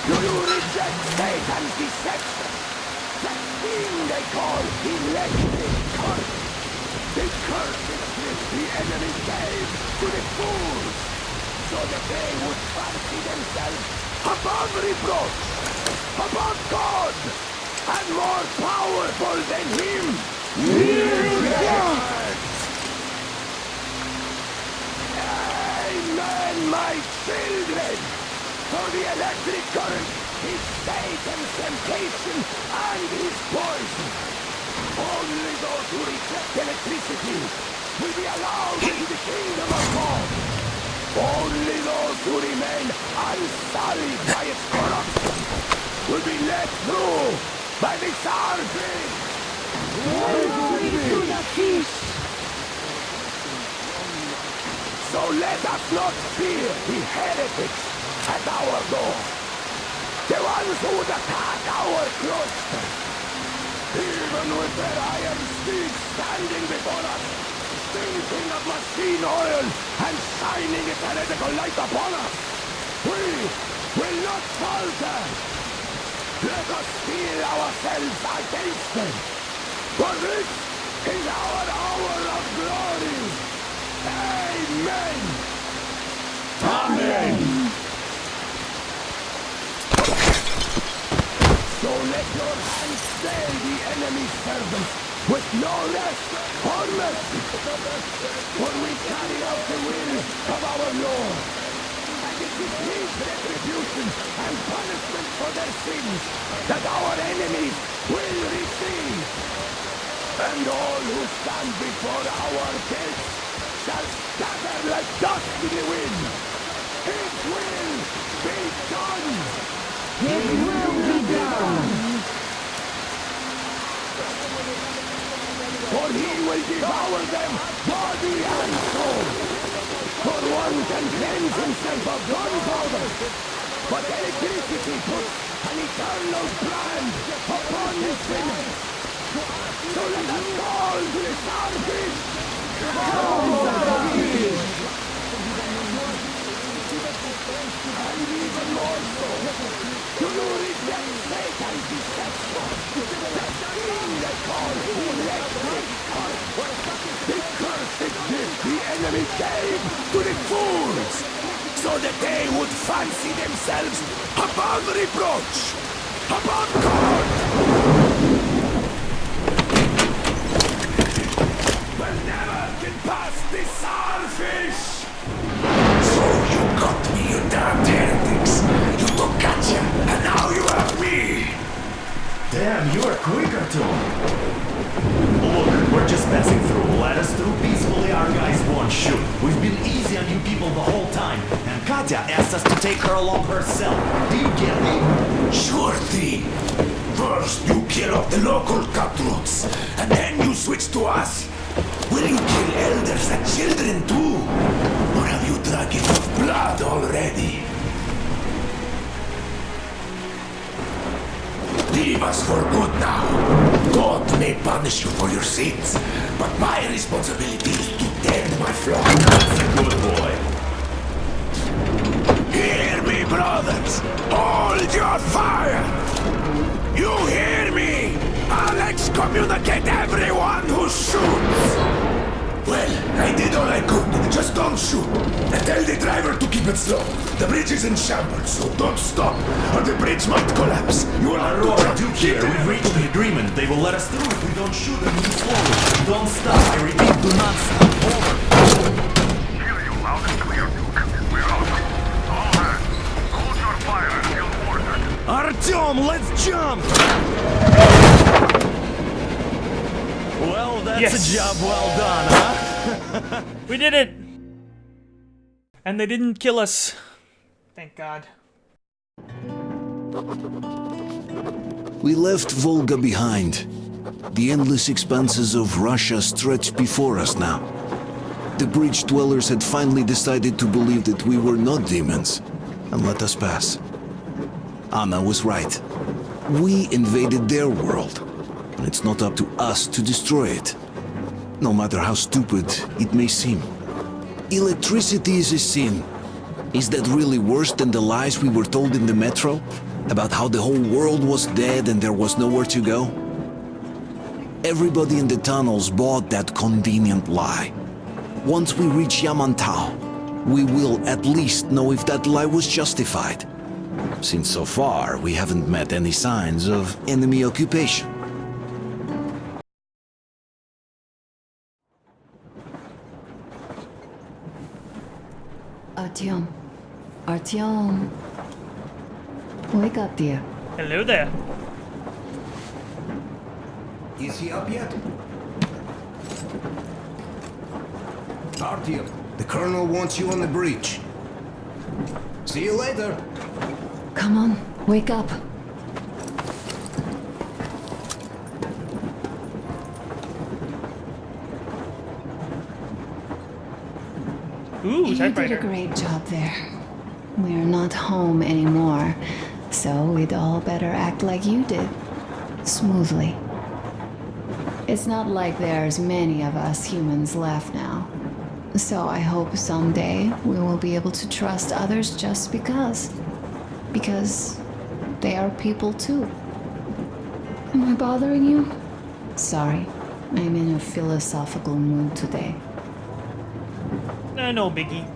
do you reject Satan's deception? That thing they call electric curse. The curses which the enemy gave to the fools, so that they would fancy themselves above reproach, above God, and more powerful than him. Amen, my children! For the electric current is Satan's temptation and his poison. Only those who reject electricity will be allowed into the kingdom of God. Only those who remain unsullied by its corruption will be let through by the Starfish. Glory to the feast. So let us not fear the heretics at our door, the ones who would attack our cloister. Even with their iron steeds standing before us, stinking of machine oil and shining its heretical light upon us, we will not falter. Let us steel ourselves against them, for this is our hour of glory. Amen. Amen. So let your hands stay the enemy's servants with no rest or mercy. For we carry out the will of our Lord. And it is his retribution and punishment for their sins that our enemies will receive. And all who stand before our gates shall scatter like dust in the wind. It will be done. It will be done. For he will devour them body and soul. For one can cleanse himself of gunpowder, but electricity puts an eternal brand upon his sinners. So let us call to the Starfish. And even more so, do you reject Satan's deception? That thing they call electric curse. The cursed gift the enemy gave to the fools, so that they would fancy themselves above reproach, above God. Will never get past the Starfish. So you got me, you damned heretics. You took Katya, and now you have me. Damn, you are quicker too. Look, we're just passing through. Let us through peacefully, our guys won't shoot. We've been easy on you people the whole time. And Katya asked us to take her along herself. Do you get me? Sure thing. First, you kill off the local cutthroats, and then you switch to us. Will you kill elders and children too? Or have you drunk enough blood already? Leave us for good now. God may punish you for your sins, but my responsibility is to tend my flock. That's a good boy. Hear me, brothers! Hold your fire! You hear me? I'll excommunicate everyone who shoots! Well, I did all I could. Just don't shoot. And tell the driver to keep it slow. The bridge is in shambles, so don't stop, or the bridge might collapse. You will have Aurora, Duke here. We've reached the agreement. They will let us through if we don't shoot and move forward. Don't stop. I repeat, do not stop. Over. Yes. a job well done, huh? We did it! And they didn't kill us. Thank God. We left Volga behind. The endless expanses of Russia stretched before us now. The bridge dwellers had finally decided to believe that we were not demons and let us pass. Anna was right. We invaded their world, and it's not up to us to destroy it, no matter how stupid it may seem. Electricity is a sin. Is that really worse than the lies we were told in the metro? About how the whole world was dead and there was nowhere to go? Everybody in the tunnels bought that convenient lie. Once we reach Yamantau, we will at least know if that lie was justified. Since so far, we haven't met any signs of enemy occupation. Artyom. Artyom. Wake up, dear. Hello there. Is he up yet? Artyom, the Colonel wants you on the breach. See you later. Come on, wake up. Ooh, you did a great job there. We're not home anymore, so we'd all better act like you did. Smoothly. It's not like there's many of us humans left now. So I hope someday we will be able to trust others just because. Because they are people too. Am I bothering you? Sorry, I'm in a philosophical mood today. No biggie.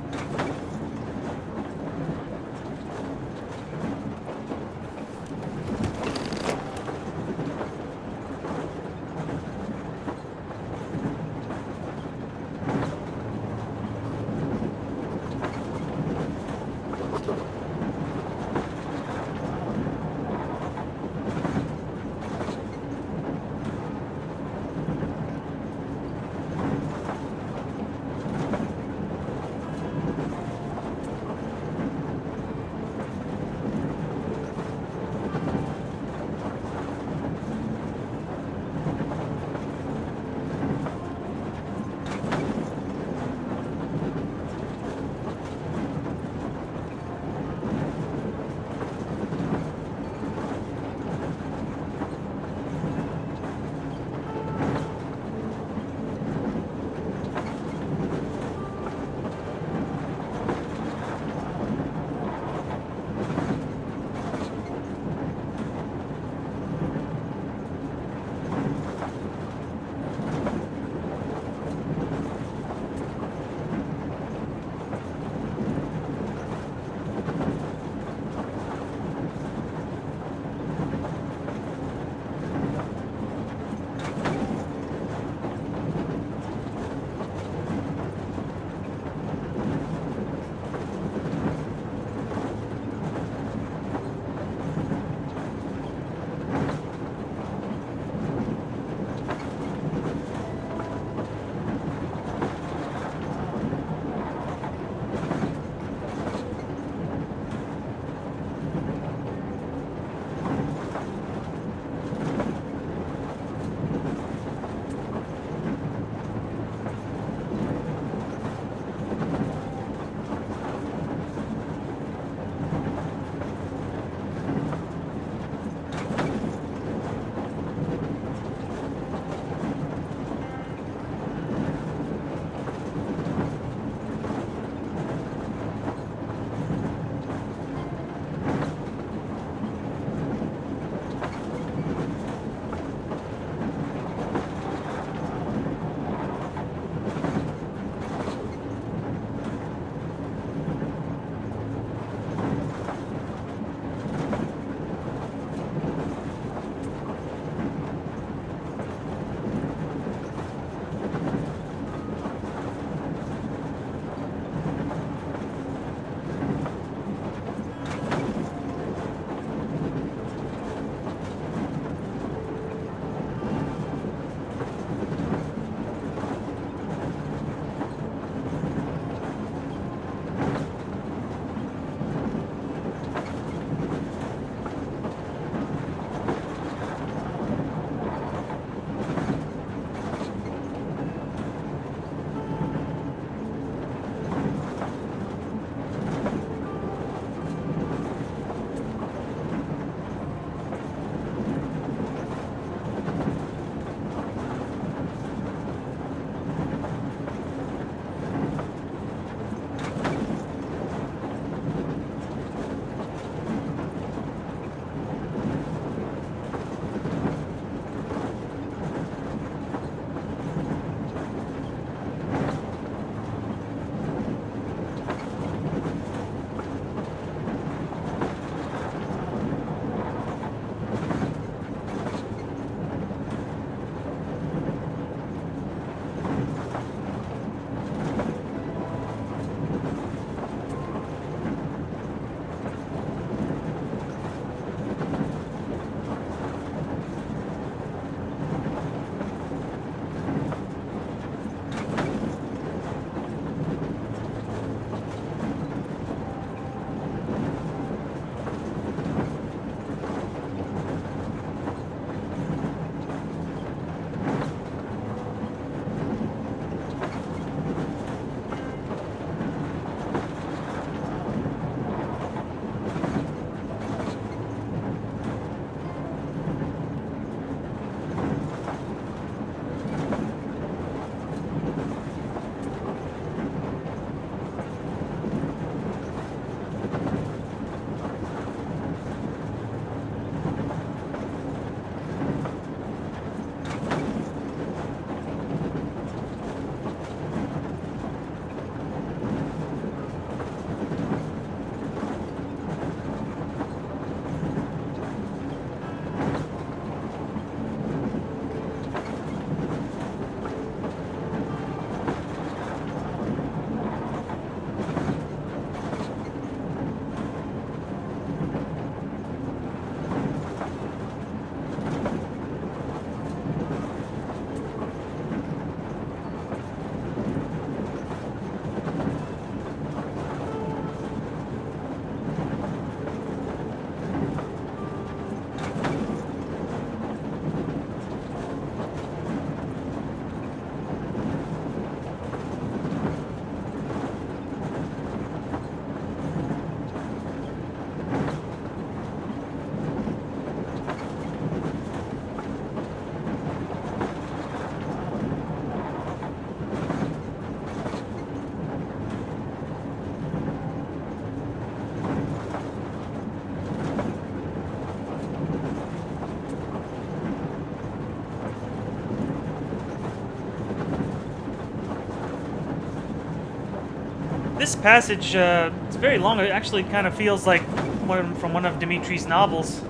This passage, it's very long. It actually kind of feels like one from one of Dimitri's novels.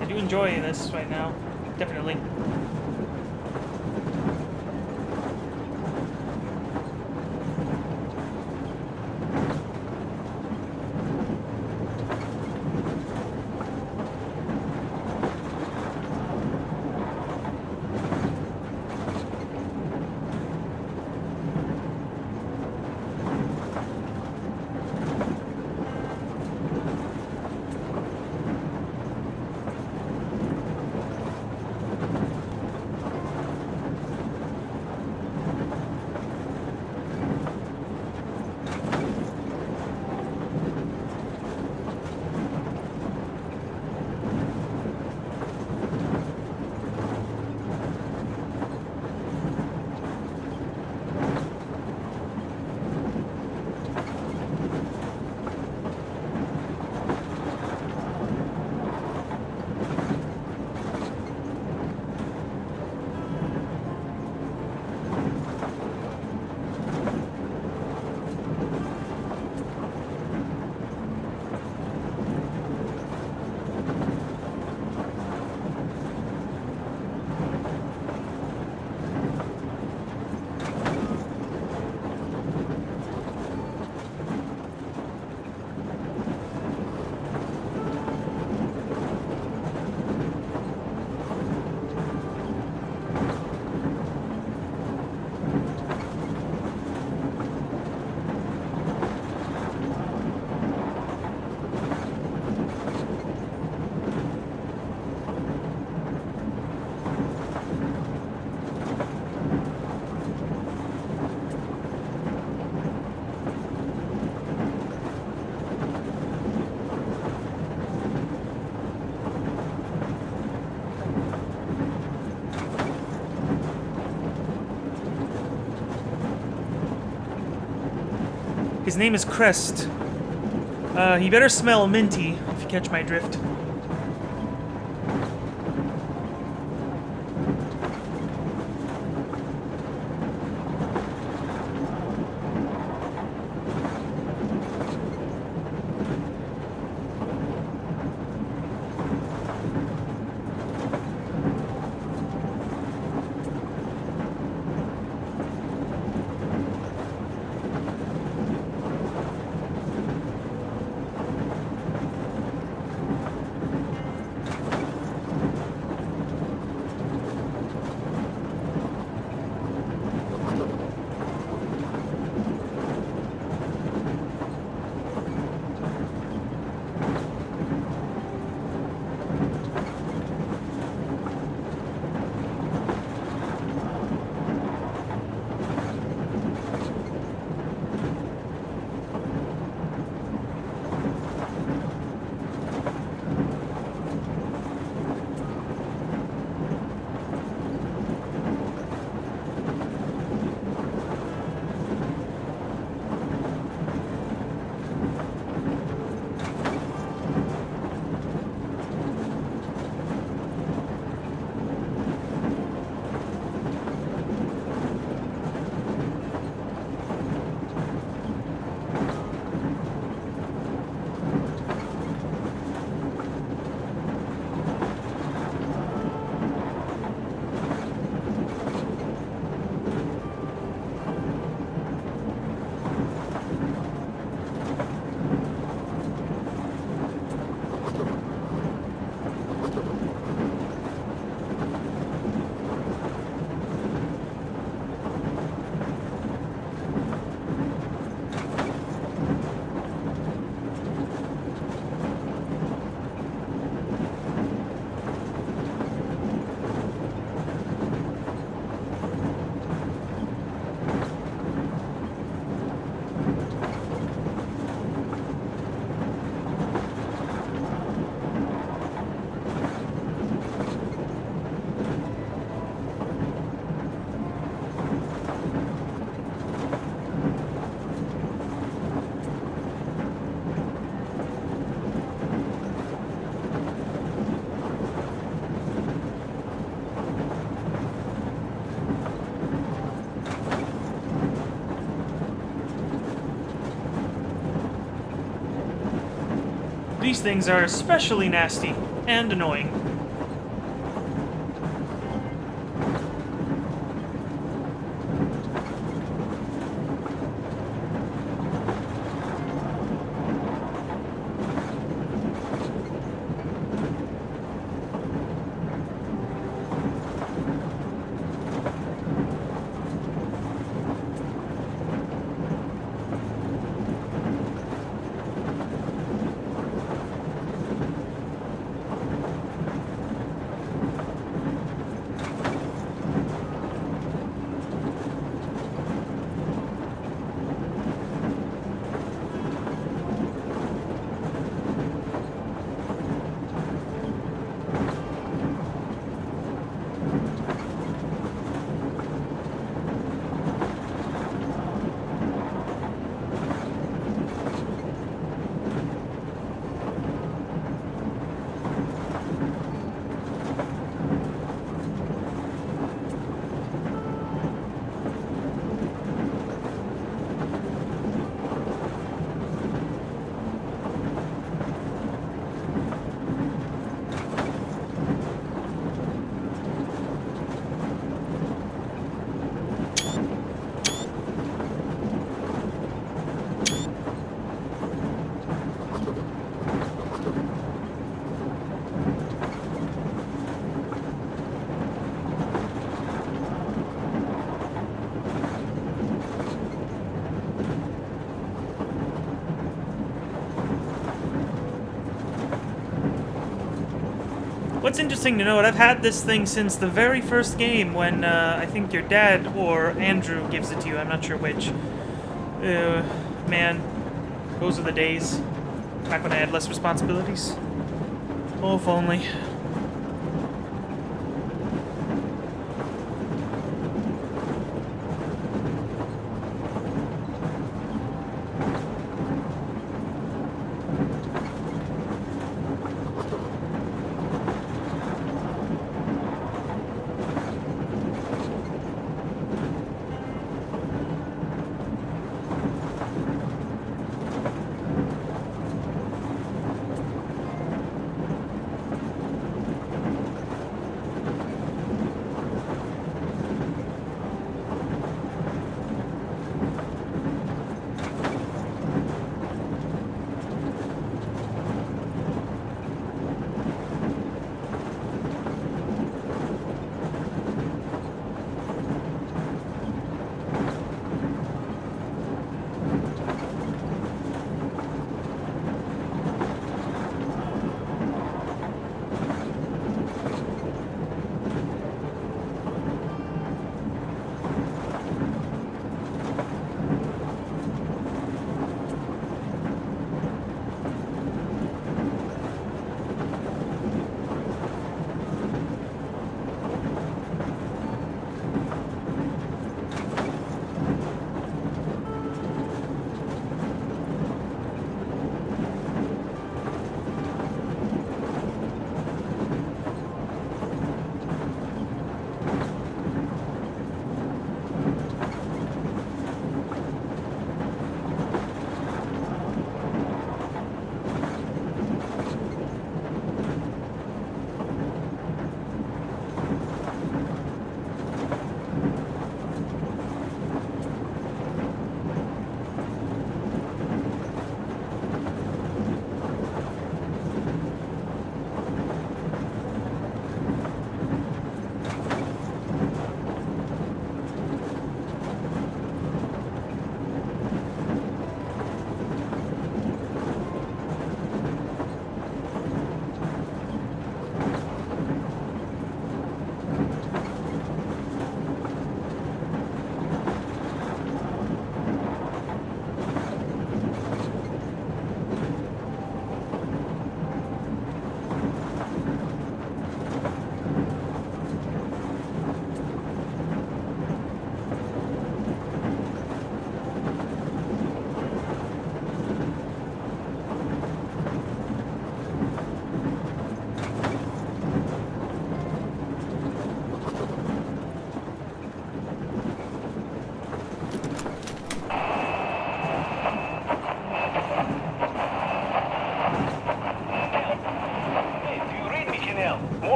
I do enjoy this right now, definitely. His name is Crest. He better smell minty, if you catch my drift. These things are especially nasty and annoying. What's interesting to note, I've had this thing since the very first game when I think your dad or Andrew gives it to you. I'm not sure which. Man, those are the days. Back when I had less responsibilities. Oh, if only.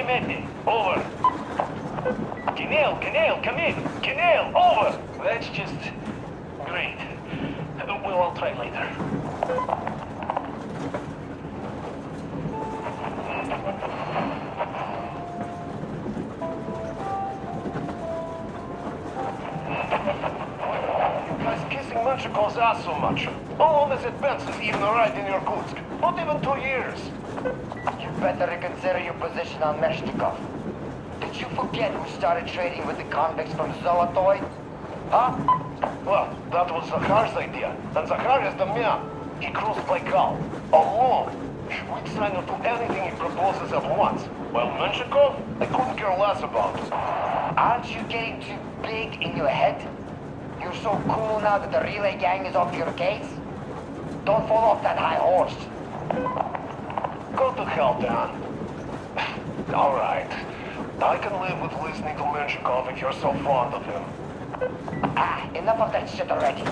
Priimete. Over. Kanel, come in. Kanel, over. That's just great. We'll all try later. You guys kissing Menchikov's ass so much. How long has it been since he even arrived in Irkutsk? Not even 2 years. You better reconsider your position on Meshnikov. Did you forget who started trading with the convicts from Zolotoy? Huh? Well, that was Zakhar's idea. And Zakhar is the man. He crossed Baikal. Alone. We'd sign to do anything he proposes at once. Well, Menshikov, I couldn't care less about. Aren't you getting too big in your head? You're so cool now that the relay gang is off your case? Don't fall off that high horse. Go to hell, Dan. All right. I can live with listening to Menshikov if you're so fond of him. Enough of that shit already.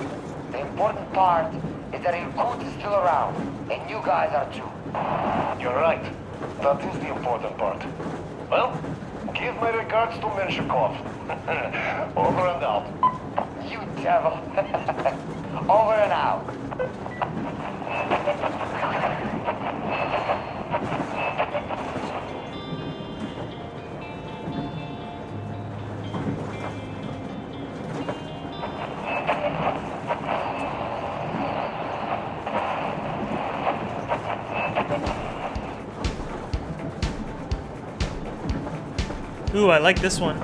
The important part is that Irkut is still around, and you guys are too. You're right. That is the important part. Well, give my regards to Menshikov. Over and out. You devil. Over and out. Ooh, I like this one.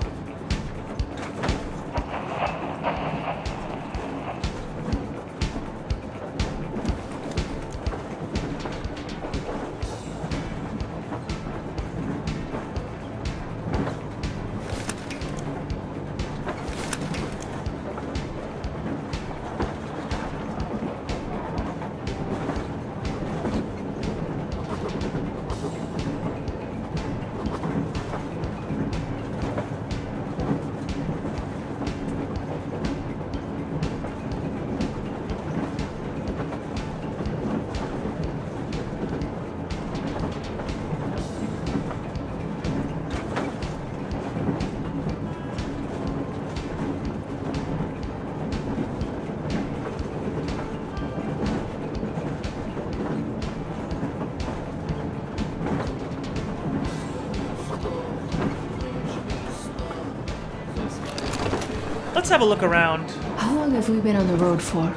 Let's have a look around. How long have we been on the road for?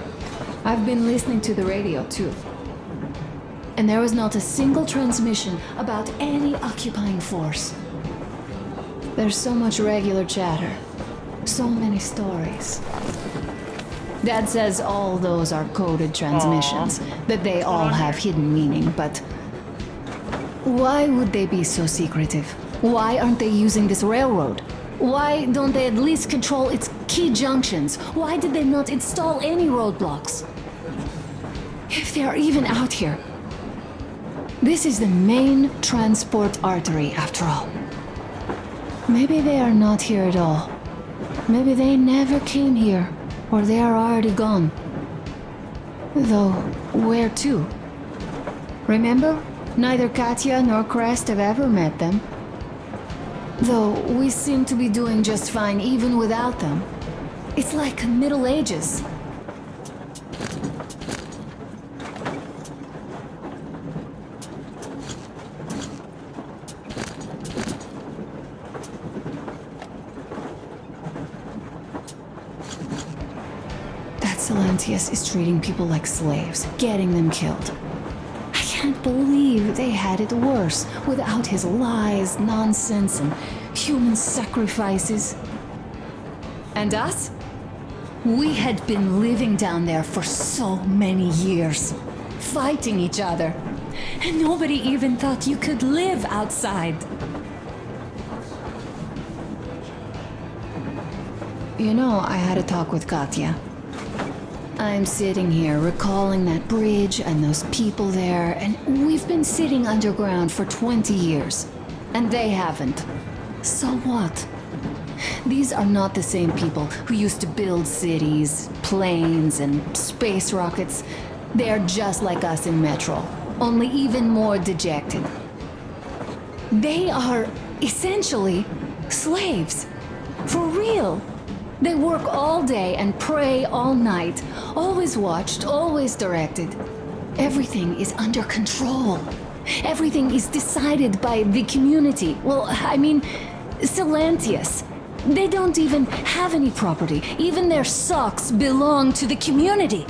I've been listening to the radio too. And there was not a single transmission about any occupying force. There's so much regular chatter. So many stories. Dad says all those are coded transmissions, that they all have hidden meaning, but why would they be so secretive? Why aren't they using this railroad? Why don't they at least control its key junctions? Why did they not install any roadblocks? If they are even out here. This is the main transport artery, after all. Maybe they are not here at all. Maybe they never came here, or they are already gone. Though, where to? Remember? Neither Katya nor Crest have ever met them. Though we seem to be doing just fine even without them. It's like Middle Ages. That Silentius is treating people like slaves, getting them killed. I can't believe they had it worse without his lies, nonsense, and human sacrifices. And us? We had been living down there for so many years, fighting each other. And nobody even thought you could live outside. You know, I had a talk with Katya. I'm sitting here recalling that bridge and those people there, and we've been sitting underground for 20 years. And they haven't. So what? These are not the same people who used to build cities, planes, and space rockets. They're just like us in Metro, only even more dejected. They are essentially slaves. For real. They work all day and pray all night. Always watched, always directed. Everything is under control. Everything is decided by the community. Well, I mean, Silantius. They don't even have any property. Even their socks belong to the community.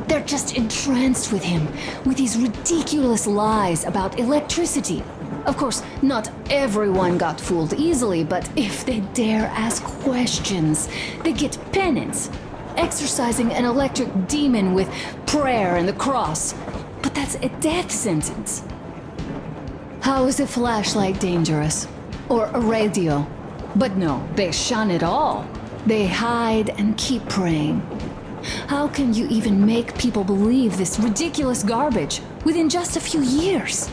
They're just entranced with him, with these ridiculous lies about electricity. Of course, not everyone got fooled easily, but if they dare ask questions, they get penance, exorcising an electric demon with prayer and the cross. But that's a death sentence. How is a flashlight dangerous? Or a radio? But no, they shun it all. They hide and keep praying. How can you even make people believe this ridiculous garbage within just a few years?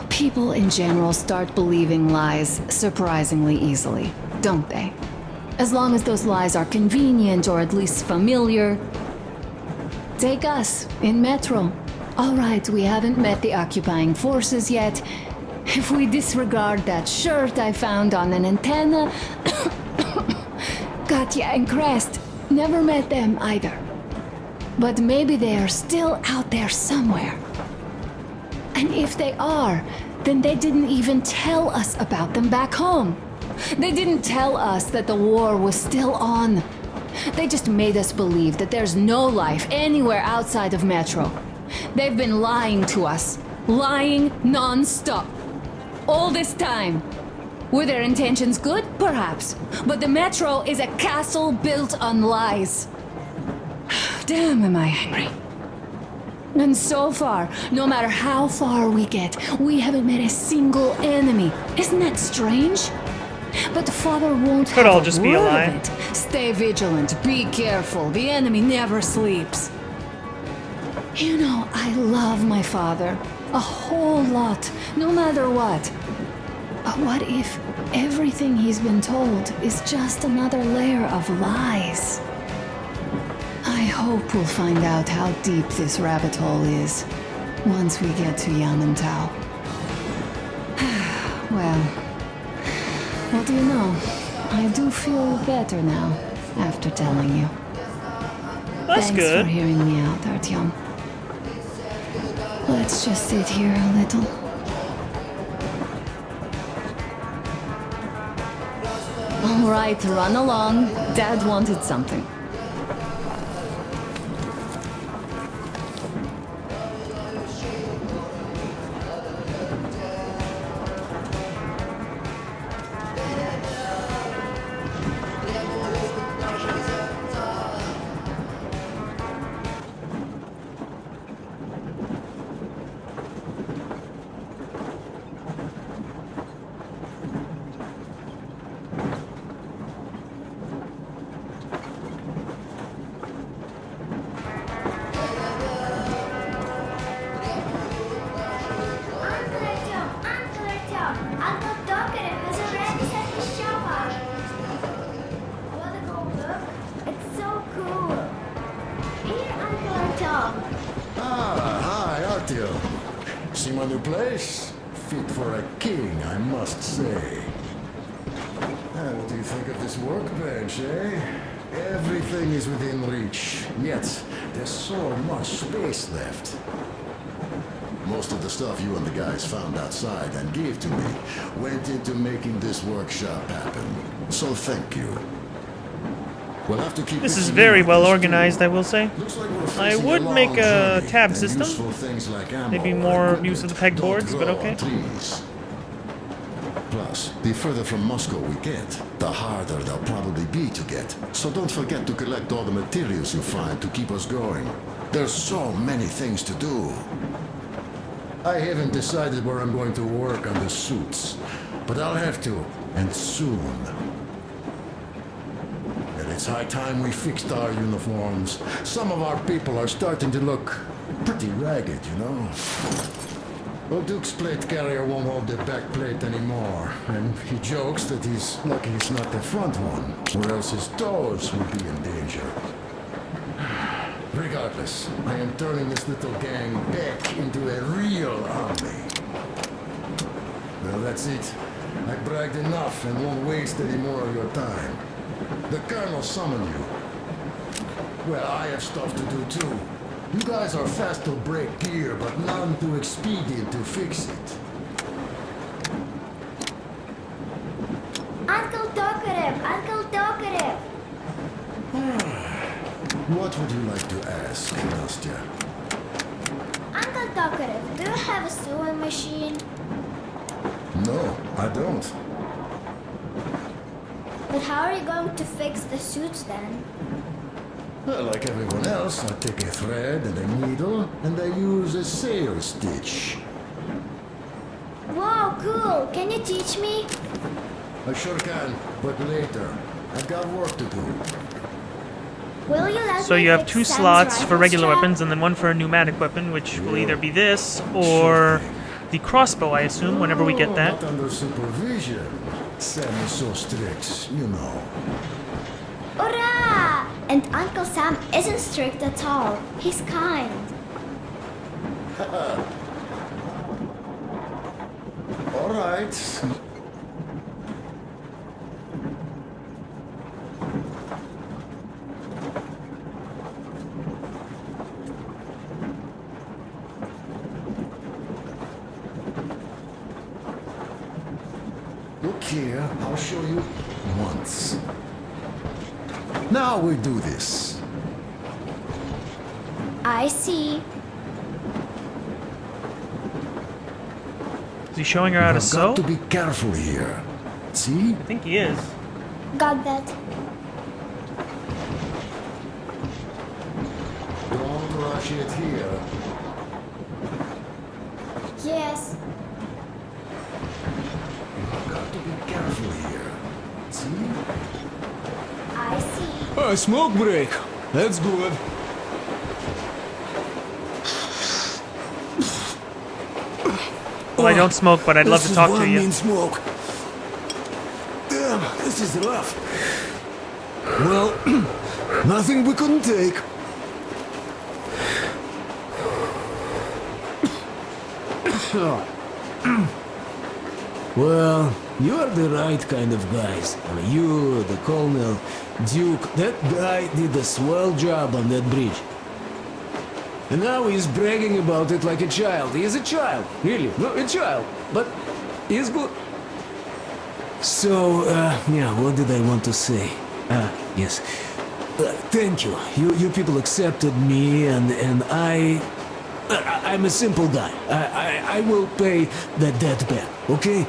People in general start believing lies surprisingly easily, don't they? As long as those lies are convenient or at least familiar. Take us, in Metro. All right, we haven't met the occupying forces yet. If we disregard that shirt I found on an antenna... Katya and Crest, never met them either. But maybe they are still out there somewhere. And if they are, then they didn't even tell us about them back home. They didn't tell us that the war was still on. They just made us believe that there's no life anywhere outside of Metro. They've been lying to us. Lying non-stop. All this time. Were their intentions good? Perhaps. But the Metro is a castle built on lies. Damn, am I angry. And so far, no matter how far we get, we haven't met a single enemy. Isn't that strange? But the father won't Could have all just be a word lie. of it. Stay vigilant, be careful. The enemy never sleeps. You know, I love my father. A whole lot, no matter what. But what if everything he's been told is just another layer of lies? I hope we'll find out how deep this rabbit hole is once we get to Yamantau. Well, what do you know? I do feel better now after telling you. That's Thanks good. for hearing me out, Artyom. Let's just sit here a little. All right, run along. Dad wanted something. See my new place? Fit for a king, I must say. And what do you think of this workbench, eh? Everything is within reach, yet there's so much space left. Most of the stuff you and the guys found outside and gave to me went into making this workshop happen. So thank you. We'll have to keep This is very well organized, I will say. I would make a tab system. Maybe more use of the pegboards, but okay. Plus, the further from Moscow we get, the harder they'll probably be to get. So don't forget to collect all the materials you find to keep us going. There's so many things to do. I haven't decided where I'm going to work on the suits, but I'll have to, and soon. And it's high time we fixed our uniforms. Some of our people are starting to look pretty ragged, you know? Well, Duke's plate carrier won't hold the back plate anymore, and he jokes that he's lucky it's not the front one, or else his toes will be in danger. Regardless, I am turning this little gang back into a real army. Well, that's it. I bragged enough and won't waste any more of your time. The Colonel summoned you. Well, I have stuff to do too. You guys are fast to break gear, but none too expedient to fix it. Uncle Tokarev! Uncle Tokarev! What would you like to ask, Nastya? Uncle Tokarev, do you have a sewing machine? No, I don't. But how are you going to fix the suits then? Well, like everyone else, I take a thread and a needle, and I use a sail stitch. Wow, cool! Can you teach me? I sure can, but later. I've got work to do. Will you let So me you have fix 2 Sam's slots for rifle regular strap? weapons and then one for a pneumatic weapon, which will either be this or the crossbow, I assume, whenever we get that. Not under supervision. Sam is so strict, you know. Hurrah! And Uncle Sam isn't strict at all. He's kind. All right. Look here, I'll show you once. Now we do this. I see. Is he showing her how to You've sew? got to be careful here. See? I think he is. Got that. Don't rush it here. Yes. You've got to be careful here. See? I see. A smoke break. That's good. Well, I don't smoke, but I'd love to talk to you. Smoke. Damn, this is rough. Well, nothing we couldn't take. Well, you're the right kind of guys. I mean, you, the Colonel, Duke, that guy did a swell job on that bridge. And now he's bragging about it like a child. He is a child, really, no, a child. But he's good. So, yeah, what did I want to say? Yes. Thank you. You people accepted me, and I'm a simple guy. I will pay the debt back, okay?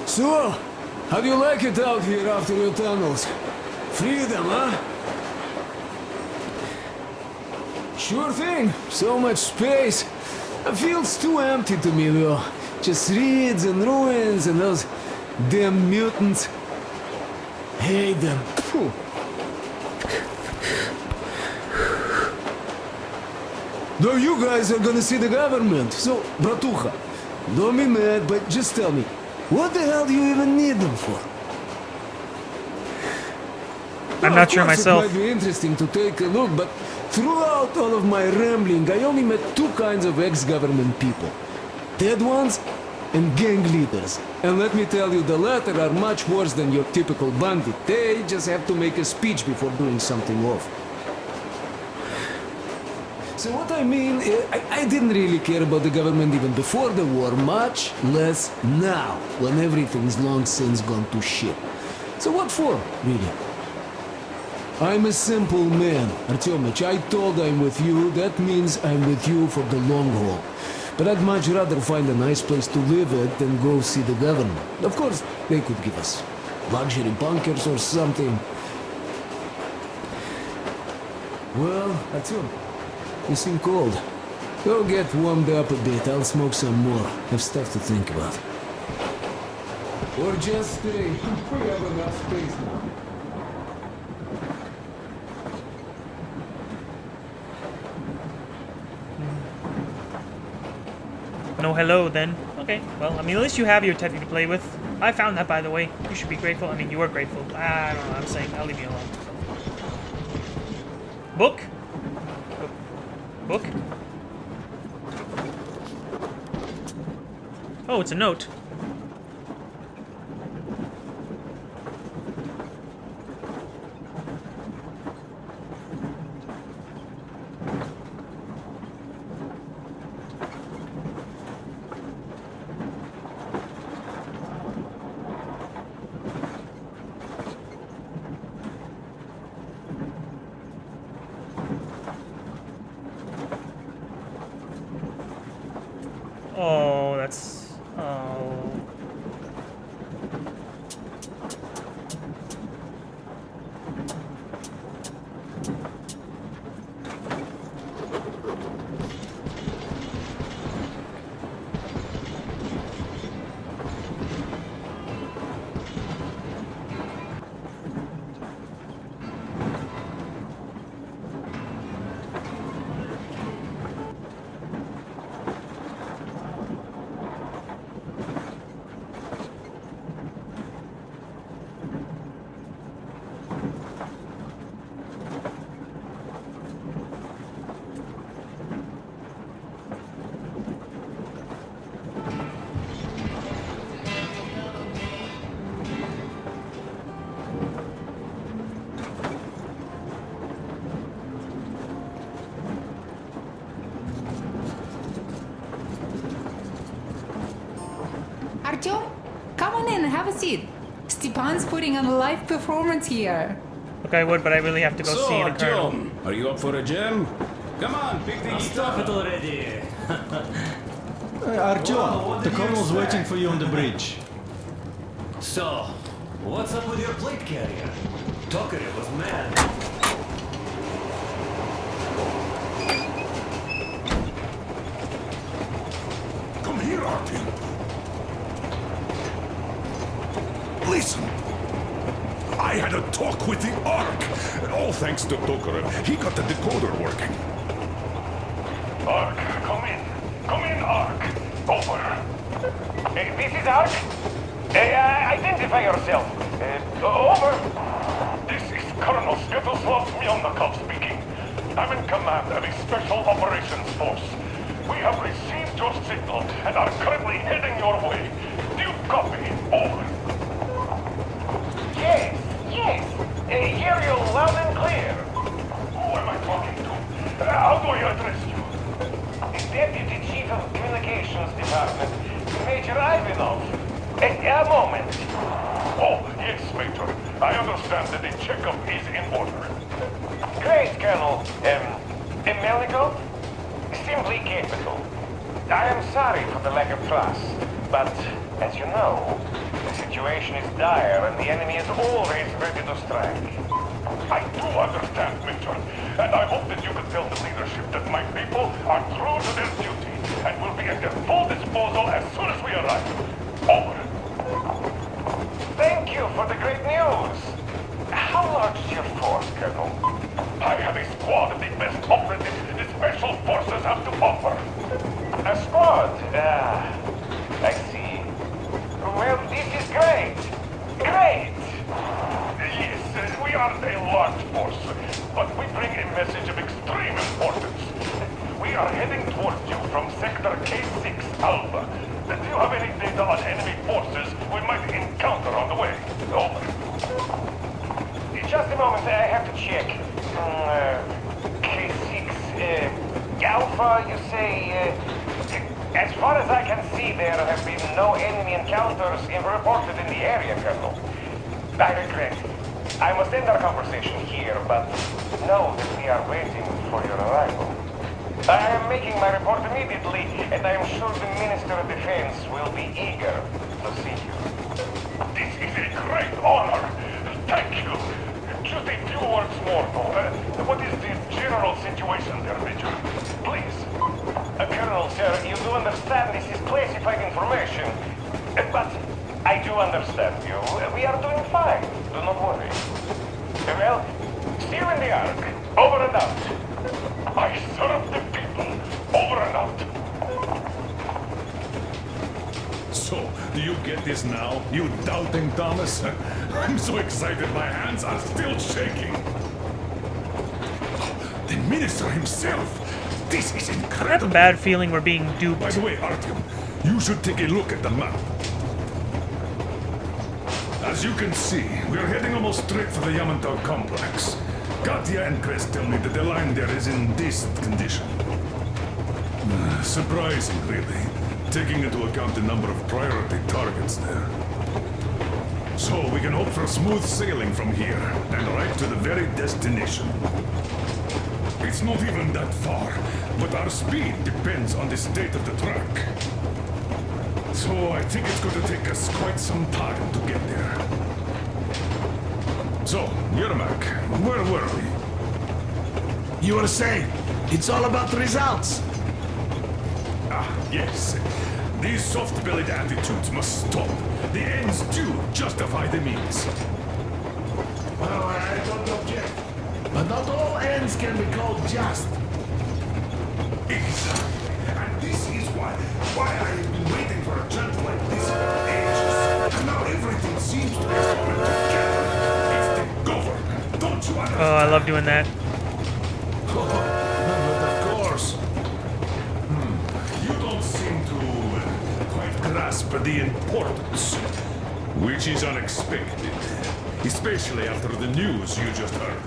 So, how do you like it out here after your tunnels? Freedom, huh? Sure thing. So much space. It feels too empty to me, though. Just reeds and ruins and those damn mutants. Hate them. Phew. Though you guys are gonna see the government, so, bratucha, don't be mad, but just tell me, what the hell do you even need them for? I'm not sure myself. It might be interesting to take a look, but throughout all of my rambling, I only met 2 kinds of ex-government people. Dead ones and gang leaders. And let me tell you, the latter are much worse than your typical bandit. They just have to make a speech before doing something off. So what I mean, I didn't really care about the government even before the war, much less now, when everything's long since gone to shit. So what for, really? I'm a simple man, Artyomich. I told I'm with you, that means I'm with you for the long haul. But I'd much rather find a nice place to live at than go see the government. Of course, they could give us luxury bunkers or something. Well, Artyom, you seem cold. Go get warmed up a bit, I'll smoke some more. Have stuff to think about. Or just stay. We have enough space now. No hello, then. Okay, well, I mean, at least you have your Teddy to play with. I found that, by the way. You should be grateful. I mean, you are grateful. I don't know what I'm saying. I'll leave you alone. Book? Book? Oh, it's a note. Oh, that's... Oh... Artyom, come on in, have a seat. Stepan's putting on a live performance here. Okay, I would, but I really have to go So, see the colonel. Artyom, are you up for a jam? Come on, pick the Stop it guitar. already! Artyom, the colonel's waiting for you on the bridge. So, what's up with your plate carrier? Tokarev was mad. Come here, Artyom. Listen. I had a talk with the Ark. All thanks to Tokarev. He got the decoder working. Ark, come in. Come in, Ark. Over. This is Ark. Identify yourself. Over. This is Colonel Sviatoslav Melnikov speaking. I'm in command of a special operations force. We have received your signal and are currently heading your way. Do you copy? Over. Yes, yes. Hear you loud and clear. Who am I talking to? How do I address you? Deputy Chief of Communications Department, Major Ivanov. A moment. Oh, yes, Major. I understand that the checkup is in order. Great, Colonel. Melnikov? Simply capital. I am sorry for the lack of trust, but as you know, the situation is dire and the enemy is always ready to strike. I do understand, Major, and I hope that you can tell the leadership that my people are true to their duty and will be at their full disposal as soon as we arrive. Over. Thank you for the great news. How large is your force, Colonel? I have a squad of the best operatives the Special Forces have to offer. A squad? I see. Well, this is great. Great! Yes, we aren't a large force, but we bring a message of extreme importance. We are heading towards you from Sector K6 Alpha. Do you have any data on enemy forces we might encounter on the way? Over. Just a moment, I have to check. K6 Alpha, you say? As far as I can see, there have been no enemy encounters reported in the area, Colonel. I regret. I must end our conversation here, but know that we are waiting for your arrival. I am making my report immediately, and I am sure the Minister of Defense will be eager to see you. This is a great honor. Thank you. Just a few words more, though. What is the general situation there, Major? Please. Colonel, sir, you do understand this is classified information. But I do understand you. We are doing fine. Do not worry. Well, see you in the Ark. Over and out. I serve the people. Over and out. So, do you get this now, you doubting Thomas? I'm so excited my hands are still shaking. The minister himself. This is incredible. I have a bad feeling we're being duped. By the way, Artyom, You should take a look at the map. As you can see, we are heading almost straight for the Yamantau complex. Katya and Crest tell me that the line there is in decent condition. Surprising, really, taking into account the number of priority targets there. So we can hope for smooth sailing from here, and right to the very destination. It's not even that far, but our speed depends on the state of the track. So I think it's going to take us quite some time to get there. So, Yermak, where were we? You were saying, it's all about the results. Ah, yes. These soft-bellied attitudes must stop. The ends do justify the means. Well, I don't object. But not all ends can be called just. Exactly. And this is why I have been waiting for a chance like this for ages. And now everything seems to be coming together. It's the government. Don't you understand? Oh, I love doing that. But of course. You don't seem to quite grasp the importance, which is unexpected, especially after the news you just heard.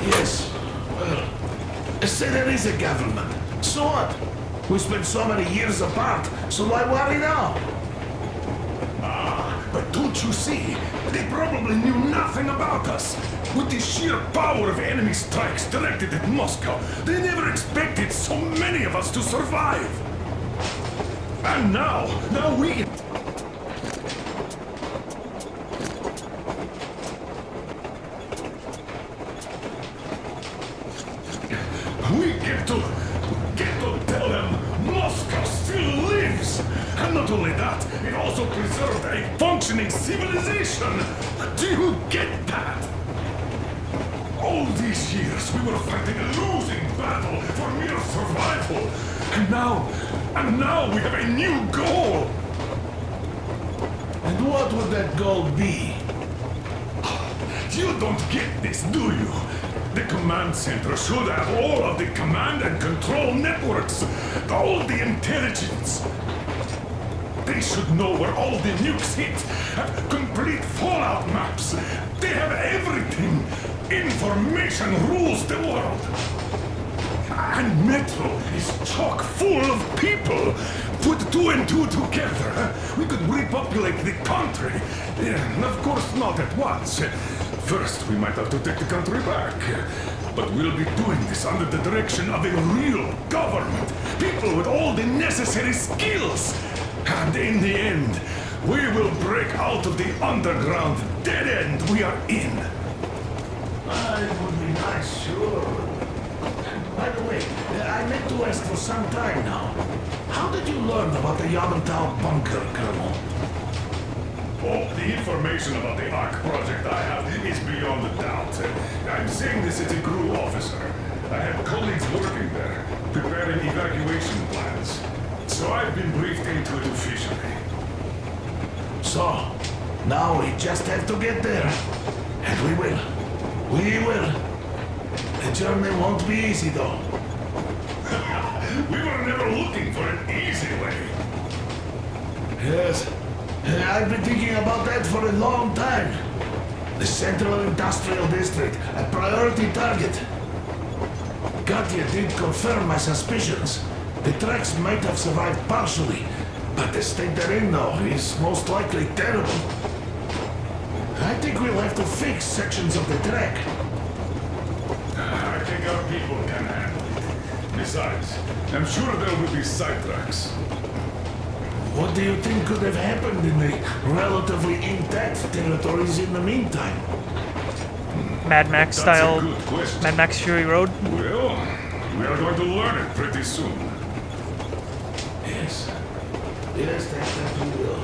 Yes. Well, say there is a government. So what? We spent so many years apart, so why worry now? But don't you see? They probably knew nothing about us. With the sheer power of enemy strikes directed at Moscow, they never expected so many of us to survive. And now we... We get to tell them Moscow still lives! And not only that, it also preserved a functioning civilization! Do you get that? All these years we were fighting a losing battle for mere survival! And now we have a new goal! And what would that goal be? You don't get this, do you? The command center should have all of the command and control networks, all the intelligence. They should know where all the nukes hit, have complete fallout maps. They have everything. Information rules the world. And Metro is chock full of people. Put two and two together, we could repopulate the country. Of course, not at once. First, we might have to take the country back. But we'll be doing this under the direction of a real government. People with all the necessary skills. And in the end, we will break out of the underground dead end we are in. It would be nice, sure. By the way, I meant to ask for some time now. How did you learn about the Yamantau bunker, Colonel? Oh, the information about the ARC project I have is beyond a doubt. I'm saying this as a GRU officer. I have colleagues working there, preparing evacuation plans. So I've been briefed into it officially. So, now we just have to get there. And we will. We will. The journey won't be easy, though. We were never looking for an easy way. Yes. I've been thinking about that for a long time. The Central Industrial District, a priority target. Katya did confirm my suspicions. The tracks might have survived partially, but the state they're in now is most likely terrible. I think we'll have to fix sections of the track. I think our people can handle it. Besides, I'm sure there will be sidetracks. What do you think could have happened in the relatively intact territories in the meantime? Mad Max That's style, a good question. Mad Max Fury Road. Well, we are going to learn it pretty soon. Yes. Yes, that we will.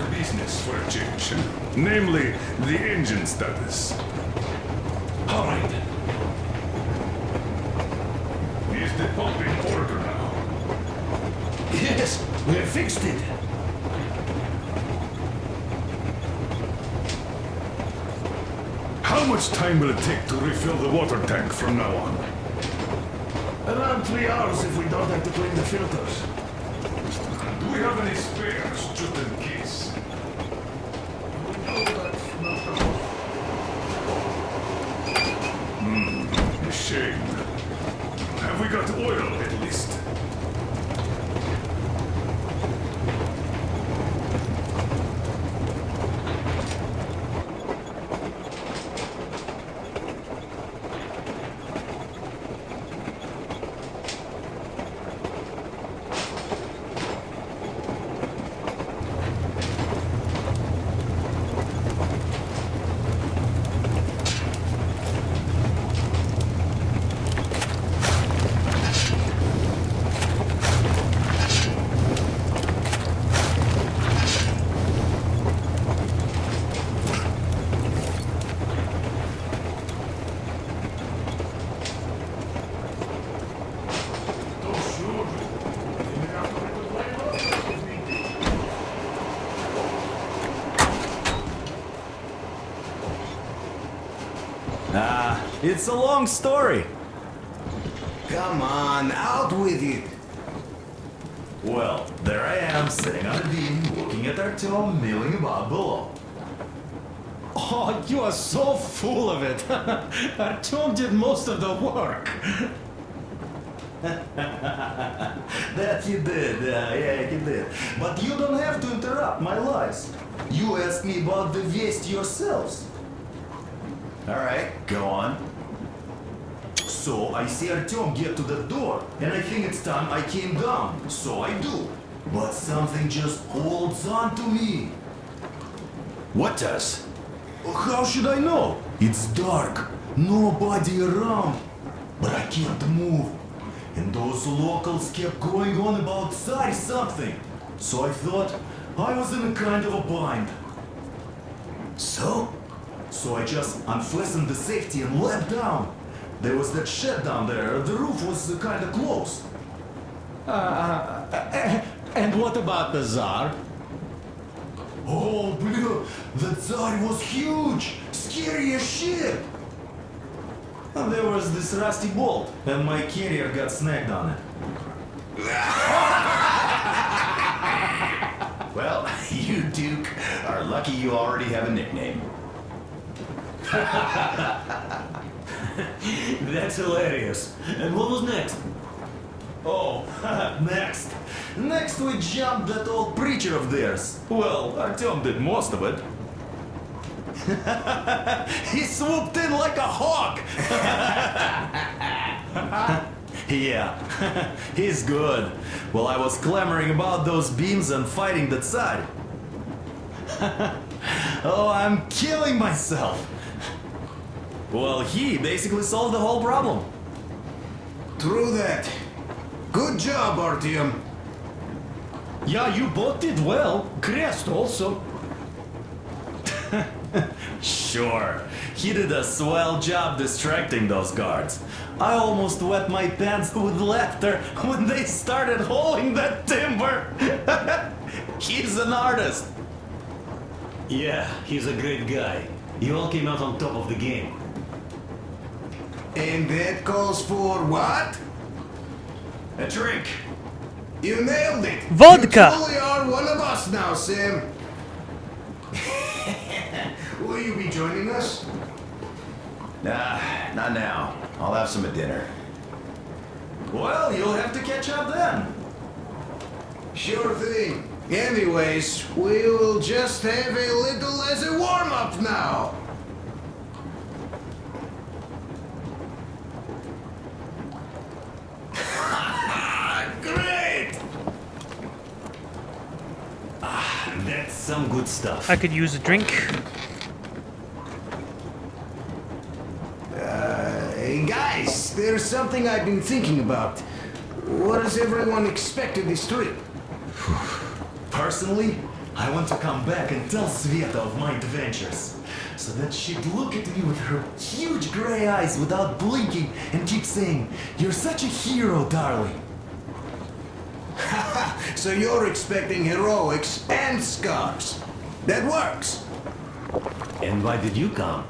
business for a change. Namely, the engine status. All right. Is the pump in order now? Yes, we have fixed it. How much time will it take to refill the water tank from now on? Around 3 hours if we don't have to clean the filters. Do we have any spares, just in case? A shame. Have we got oil at least? It's a long story. Come on, out with it. Well, there I am, sitting on a beam, looking at Artyom milling about below. Oh, you are so full of it. Artyom did most of the work. That you did, yeah, you did. But you don't have to interrupt my lies. You asked me about the Vest yourselves. Alright, go on. So I see Artyom get to the door, and I think it's time I came down, so I do. But something just holds on to me. What does? How should I know? It's dark, nobody around, but I can't move. And those locals kept going on about Tsar something. So I thought I was in a kind of a bind. So I just unfastened the safety and leapt down. There was that shed down there. The roof was kind of close. And what about the Tsar? Oh, bleh, the Tsar was huge, scary as shit. And there was this rusty bolt, and my carrier got snagged on it. Well, you, Duke, are lucky you already have a nickname. That's hilarious. And what was next? Oh, next. Next we jumped that old preacher of theirs. Well, Artyom did most of it. He swooped in like a hawk. Yeah, he's good. Well, I was clamoring about those beams and fighting the Tsar. Oh, I'm killing myself. Well, he basically solved the whole problem. True that. Good job, Artyom. Yeah, you both did well. Crest also. Sure, he did a swell job distracting those guards. I almost wet my pants with laughter when they started hauling that timber. He's an artist. Yeah, he's a great guy. You all came out on top of the game. And that calls for what? A drink. You nailed it. Vodka. You truly are one of us now, Sam. Will you be joining us? Nah, not now. I'll have some at dinner. Well, you'll have to catch up then. Sure thing. Anyways, we will just have a little as a warm-up now. Great! That's some good stuff. I could use a drink. Hey guys, there's something I've been thinking about. What does everyone expect of this trip? Personally, I want to come back and tell Sveta of my adventures. So that she'd look at me with her huge gray eyes without blinking and keep saying, "You're such a hero, darling." So you're expecting heroics and scars. That works. And why did you come?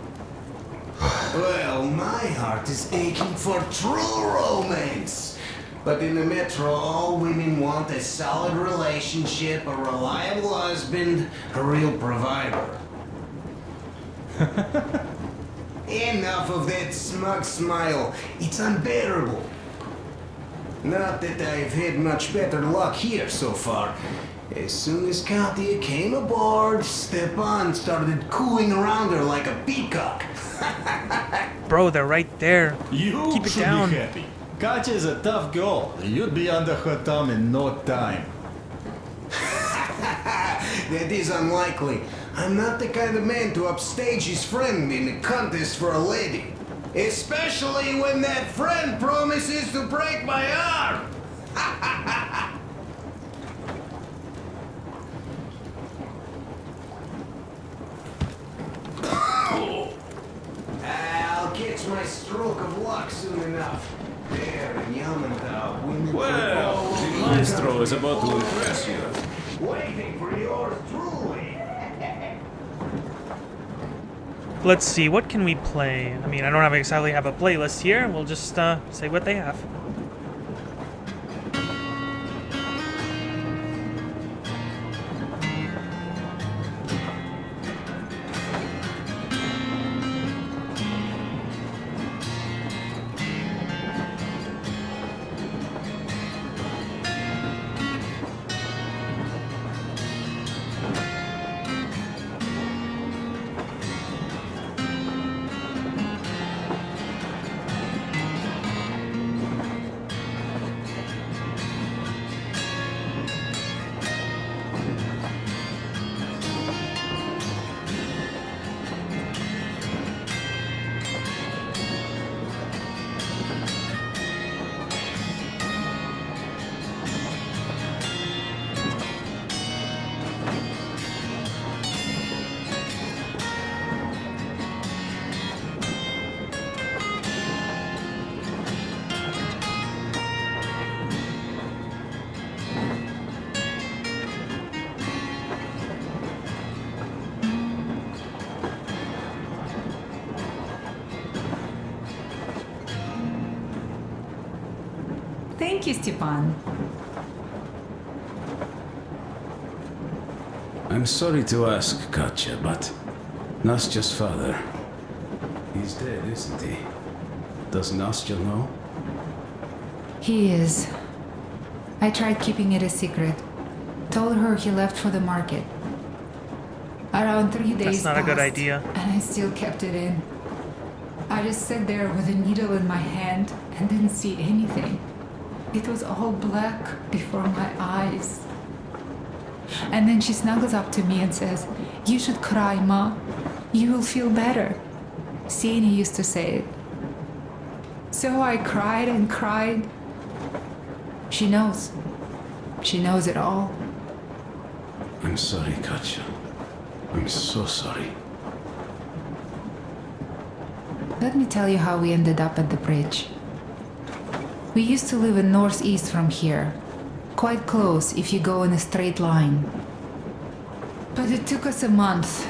Well, my heart is aching for true romance. But in the metro, all women want a solid relationship, a reliable husband, a real provider. Enough of that smug smile. It's unbearable. Not that I've had much better luck here so far. As soon as Katya came aboard, Stepan started cooing around her like a peacock. Bro, they're right there. You Keep it should down. be happy. Katya is a tough girl. You'd be under her thumb in no time. That is unlikely. I'm not the kind of man to upstage his friend in a contest for a lady. Especially when that friend promises to break my arm. I'll catch my stroke of luck soon enough. There in Yamantau, women Well, the maestro is about to impress you. waiting for yours truly. Let's see, what can we play? I mean, I don't exactly have a playlist here. We'll just say what they have. Thank you, Stepan. I'm sorry to ask, Katya, but Nastya's father, he's dead, isn't he? Does Nastya know? He is. I tried keeping it a secret. Told her he left for the market. Around 3 days That's not a good passed, idea. and I still kept it in. I just sat there with a needle in my hand and didn't see anything. It was all black before my eyes. And then she snuggles up to me and says, "You should cry, Ma. You will feel better." Sienna used to say it. So I cried and cried. She knows. She knows it all. I'm sorry, Katya. I'm so sorry. Let me tell you how we ended up at the bridge. We used to live in northeast from here. Quite close if you go in a straight line. But it took us a month.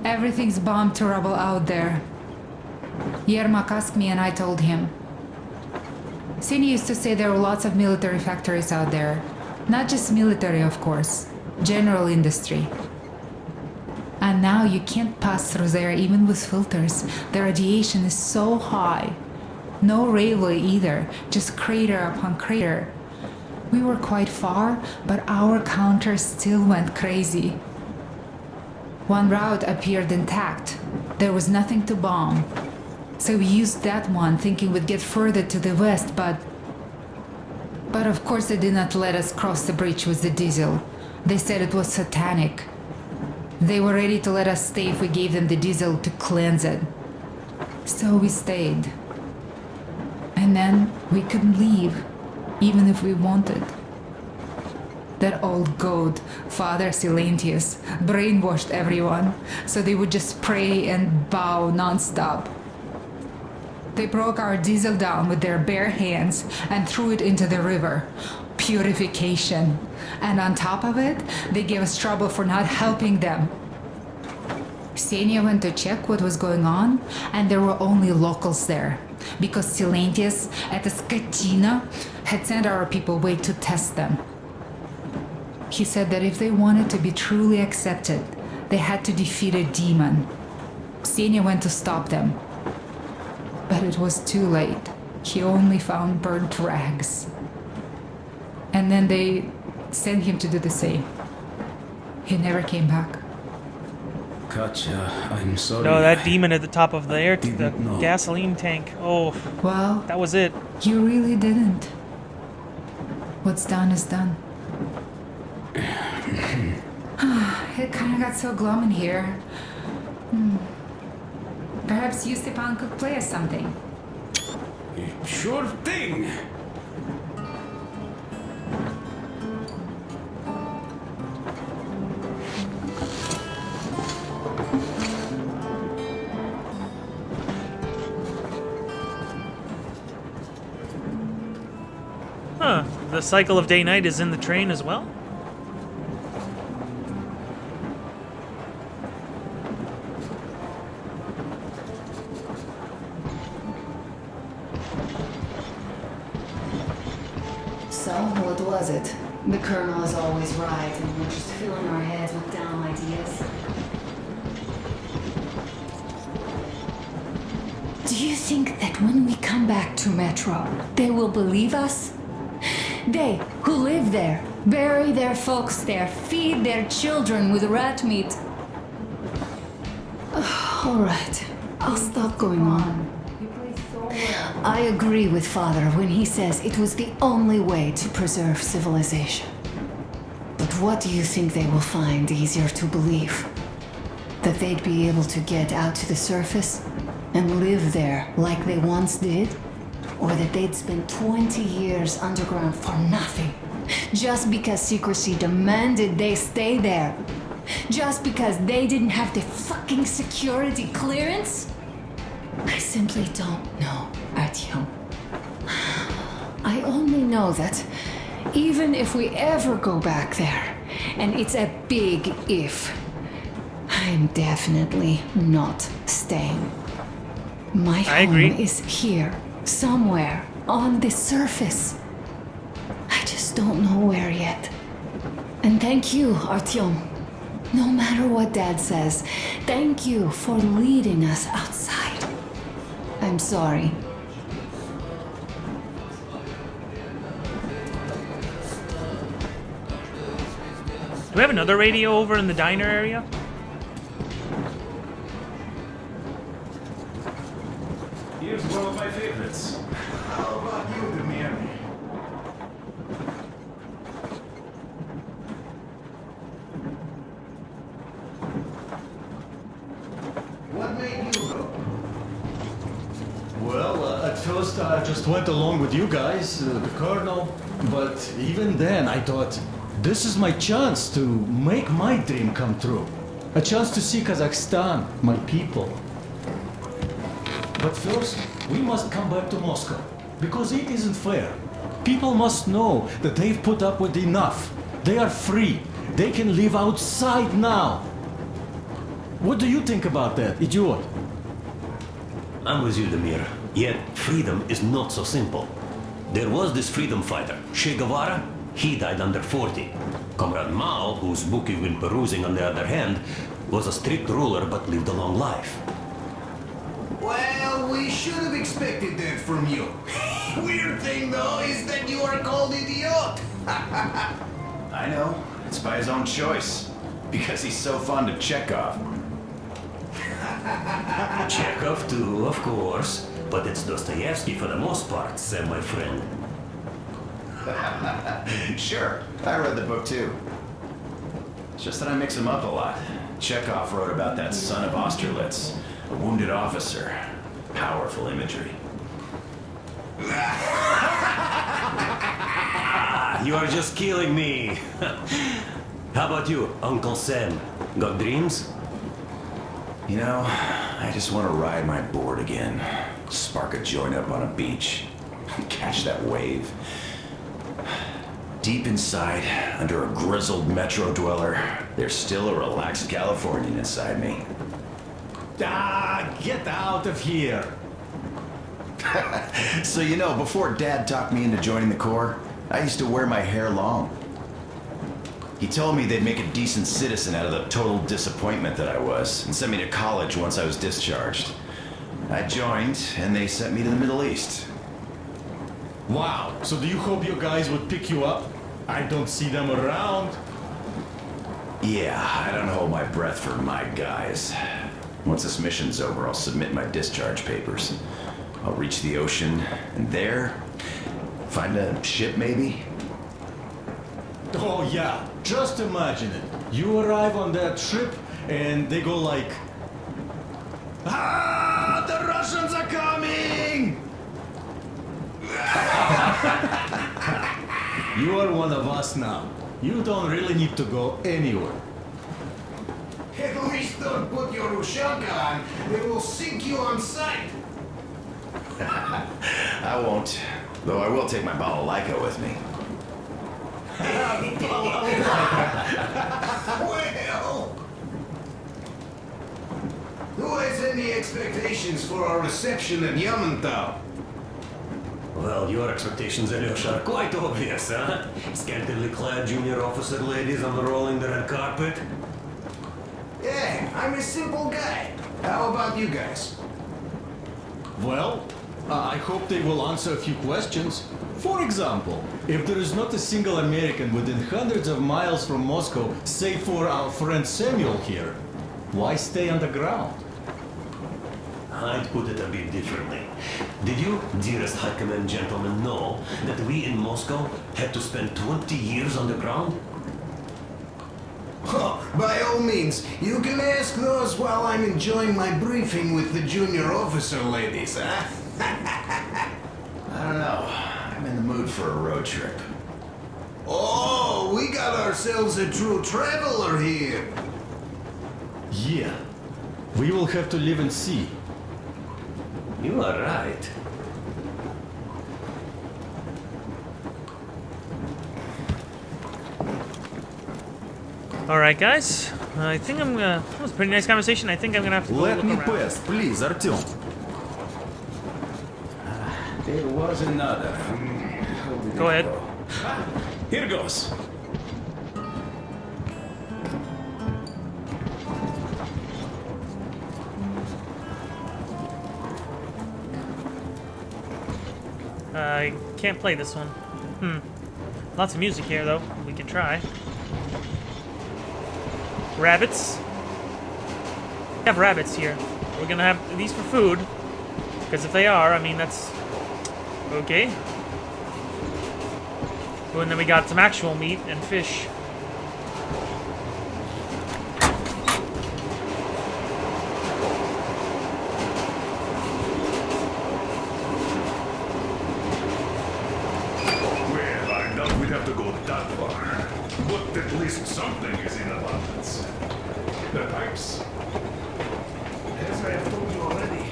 Everything's bombed to rubble out there. Yermak asked me and I told him. Sini used to say there were lots of military factories out there. Not just military, of course. General industry. And now you can't pass through there even with filters. The radiation is so high. No railway either, just crater upon crater. We were quite far, but our counter still went crazy. One route appeared intact. There was nothing to bomb. So we used that one, thinking we'd get further to the west, but of course they did not let us cross the bridge with the diesel. They said it was satanic. They were ready to let us stay if we gave them the diesel to cleanse it. So we stayed. And then we couldn't leave, even if we wanted. That old goat, Father Silentius, brainwashed everyone so they would just pray and bow nonstop. They broke our diesel down with their bare hands and threw it into the river. Purification. And on top of it, they gave us trouble for not helping them. Ksenia went to check what was going on, and there were only locals there, because Silentius at the Skatina had sent our people away to test them. He said that if they wanted to be truly accepted, they had to defeat a demon. Ksenia went to stop them. But it was too late. He only found burnt rags. And then they sent him to do the same. He never came back. Katja, I'm sorry. No, that demon at the top of the didn't know. gasoline tank. Oh, well, that was it. You really didn't. What's done is done. It kind of got so glum in here. Perhaps you, Stepan, could play us something. Sure thing. Huh. The cycle of day-night is in the train as well? So, what was it? The Colonel is always right, and we're just filling our heads with dumb ideas. Do you think that when we come back to Metro, they will believe us? They, who live there, bury their folks there, feed their children with rat meat. All right, I'll stop going on. I agree with Father when he says it was the only way to preserve civilization. But what do you think they will find easier to believe? That they'd be able to get out to the surface and live there like they once did? Or that they'd spend 20 years underground for nothing? Just because secrecy demanded they stay there? Just because they didn't have the fucking security clearance? I simply don't know, Artyom. I only know that even if we ever go back there, and it's a big if, I'm definitely not staying. My home is here, somewhere on the surface. I just don't know where yet. And thank you, Artyom. No matter what Dad says, thank you for leading us outside. I'm sorry. Do we have another radio over in the diner area? Here's one of my favorites. How about you, Demir? What made you go? Well, at first I just went along with you guys, the Colonel. But even then I thought, this is my chance to make my dream come true. A chance to see Kazakhstan, my people. But first, we must come back to Moscow, because it isn't fair. People must know that they've put up with enough. They are free. They can live outside now. What do you think about that, idiot? I'm with you, Demir. Yet, freedom is not so simple. There was this freedom fighter, Che Guevara. He died under 40. Comrade Mao, whose book you've been perusing on the other hand, was a strict ruler but lived a long life. Well, we should have expected that from you. Weird thing, though, is that you are called idiot. I know. It's by his own choice. Because he's so fond of Chekhov. Chekhov too, of course. But it's Dostoevsky for the most part, Sam, my friend. Sure, I read the book too. It's just that I mix him up a lot. Chekhov wrote about that son of Austerlitz, a wounded officer. Powerful imagery. You are just killing me. How about you, Uncle Sam? Got dreams? You know, I just want to ride my board again. Spark a joint up on a beach. Catch that wave. Deep inside, under a grizzled metro dweller, there's still a relaxed Californian inside me. Ah, get out of here! So you know, before Dad talked me into joining the Corps, I used to wear my hair long. He told me they'd make a decent citizen out of the total disappointment that I was, and sent me to college once I was discharged. I joined, and they sent me to the Middle East. Wow, so do you hope your guys would pick you up? I don't see them around. Yeah, I don't hold my breath for my guys. Once this mission's over, I'll submit my discharge papers. I'll reach the ocean, and there, find a ship maybe? Oh yeah, just imagine it. You arrive on that ship, and they go like... Ah, the Russians are coming! You are one of us now. You don't really need to go anywhere. At least don't put your Ushanka on. They will sink you on sight. I won't. Though I will take my balalaika with me. Well, who has any expectations for our reception at Yamantau? Well, your expectations, Alyosha, are quite obvious, huh? Scantily clad junior officer ladies unrolling the red carpet. Yeah, I'm a simple guy. How about you guys? Well, I hope they will answer a few questions. For example, if there is not a single American within hundreds of miles from Moscow, save for our friend Samuel here, why stay underground? I'd put it a bit differently. Did you, dearest High Command gentlemen, know that we in Moscow had to spend 20 years underground? Oh, by all means, you can ask those while I'm enjoying my briefing with the junior officer ladies, huh? I don't know. I'm in the mood for a road trip. Oh, we got ourselves a true traveler here. Yeah. We will have to live and see. You are right. Alright, guys. I think I'm gonna... That was a pretty nice conversation. I think I'm gonna have to go Let look me around. pass, please, Artyom. There was another. Go ahead. Here goes. I can't play this one. Lots of music here, though. We can try. Rabbits. We have rabbits here. We're gonna have these for food. Because if they are, I mean, that's... okay. Oh, and then we got some actual meat and fish. Well, I doubt we'd have to go that far. But at least something is in abundance. The pipes. As I have told you already,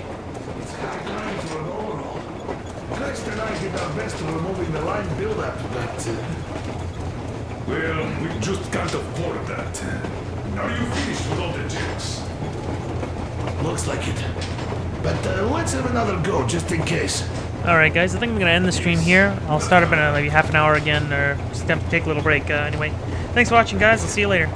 it's high time for an overhaul. Christ and I did our best to removing the line buildup, but... Well, we just can't afford that. Are you finished with all the jigs? Looks like it. But let's have another go, just in case. Alright, guys, I think I'm going to end the stream here. I'll start up in maybe half an hour again, or just take a little break. Anyway, thanks for watching, guys. I'll see you later.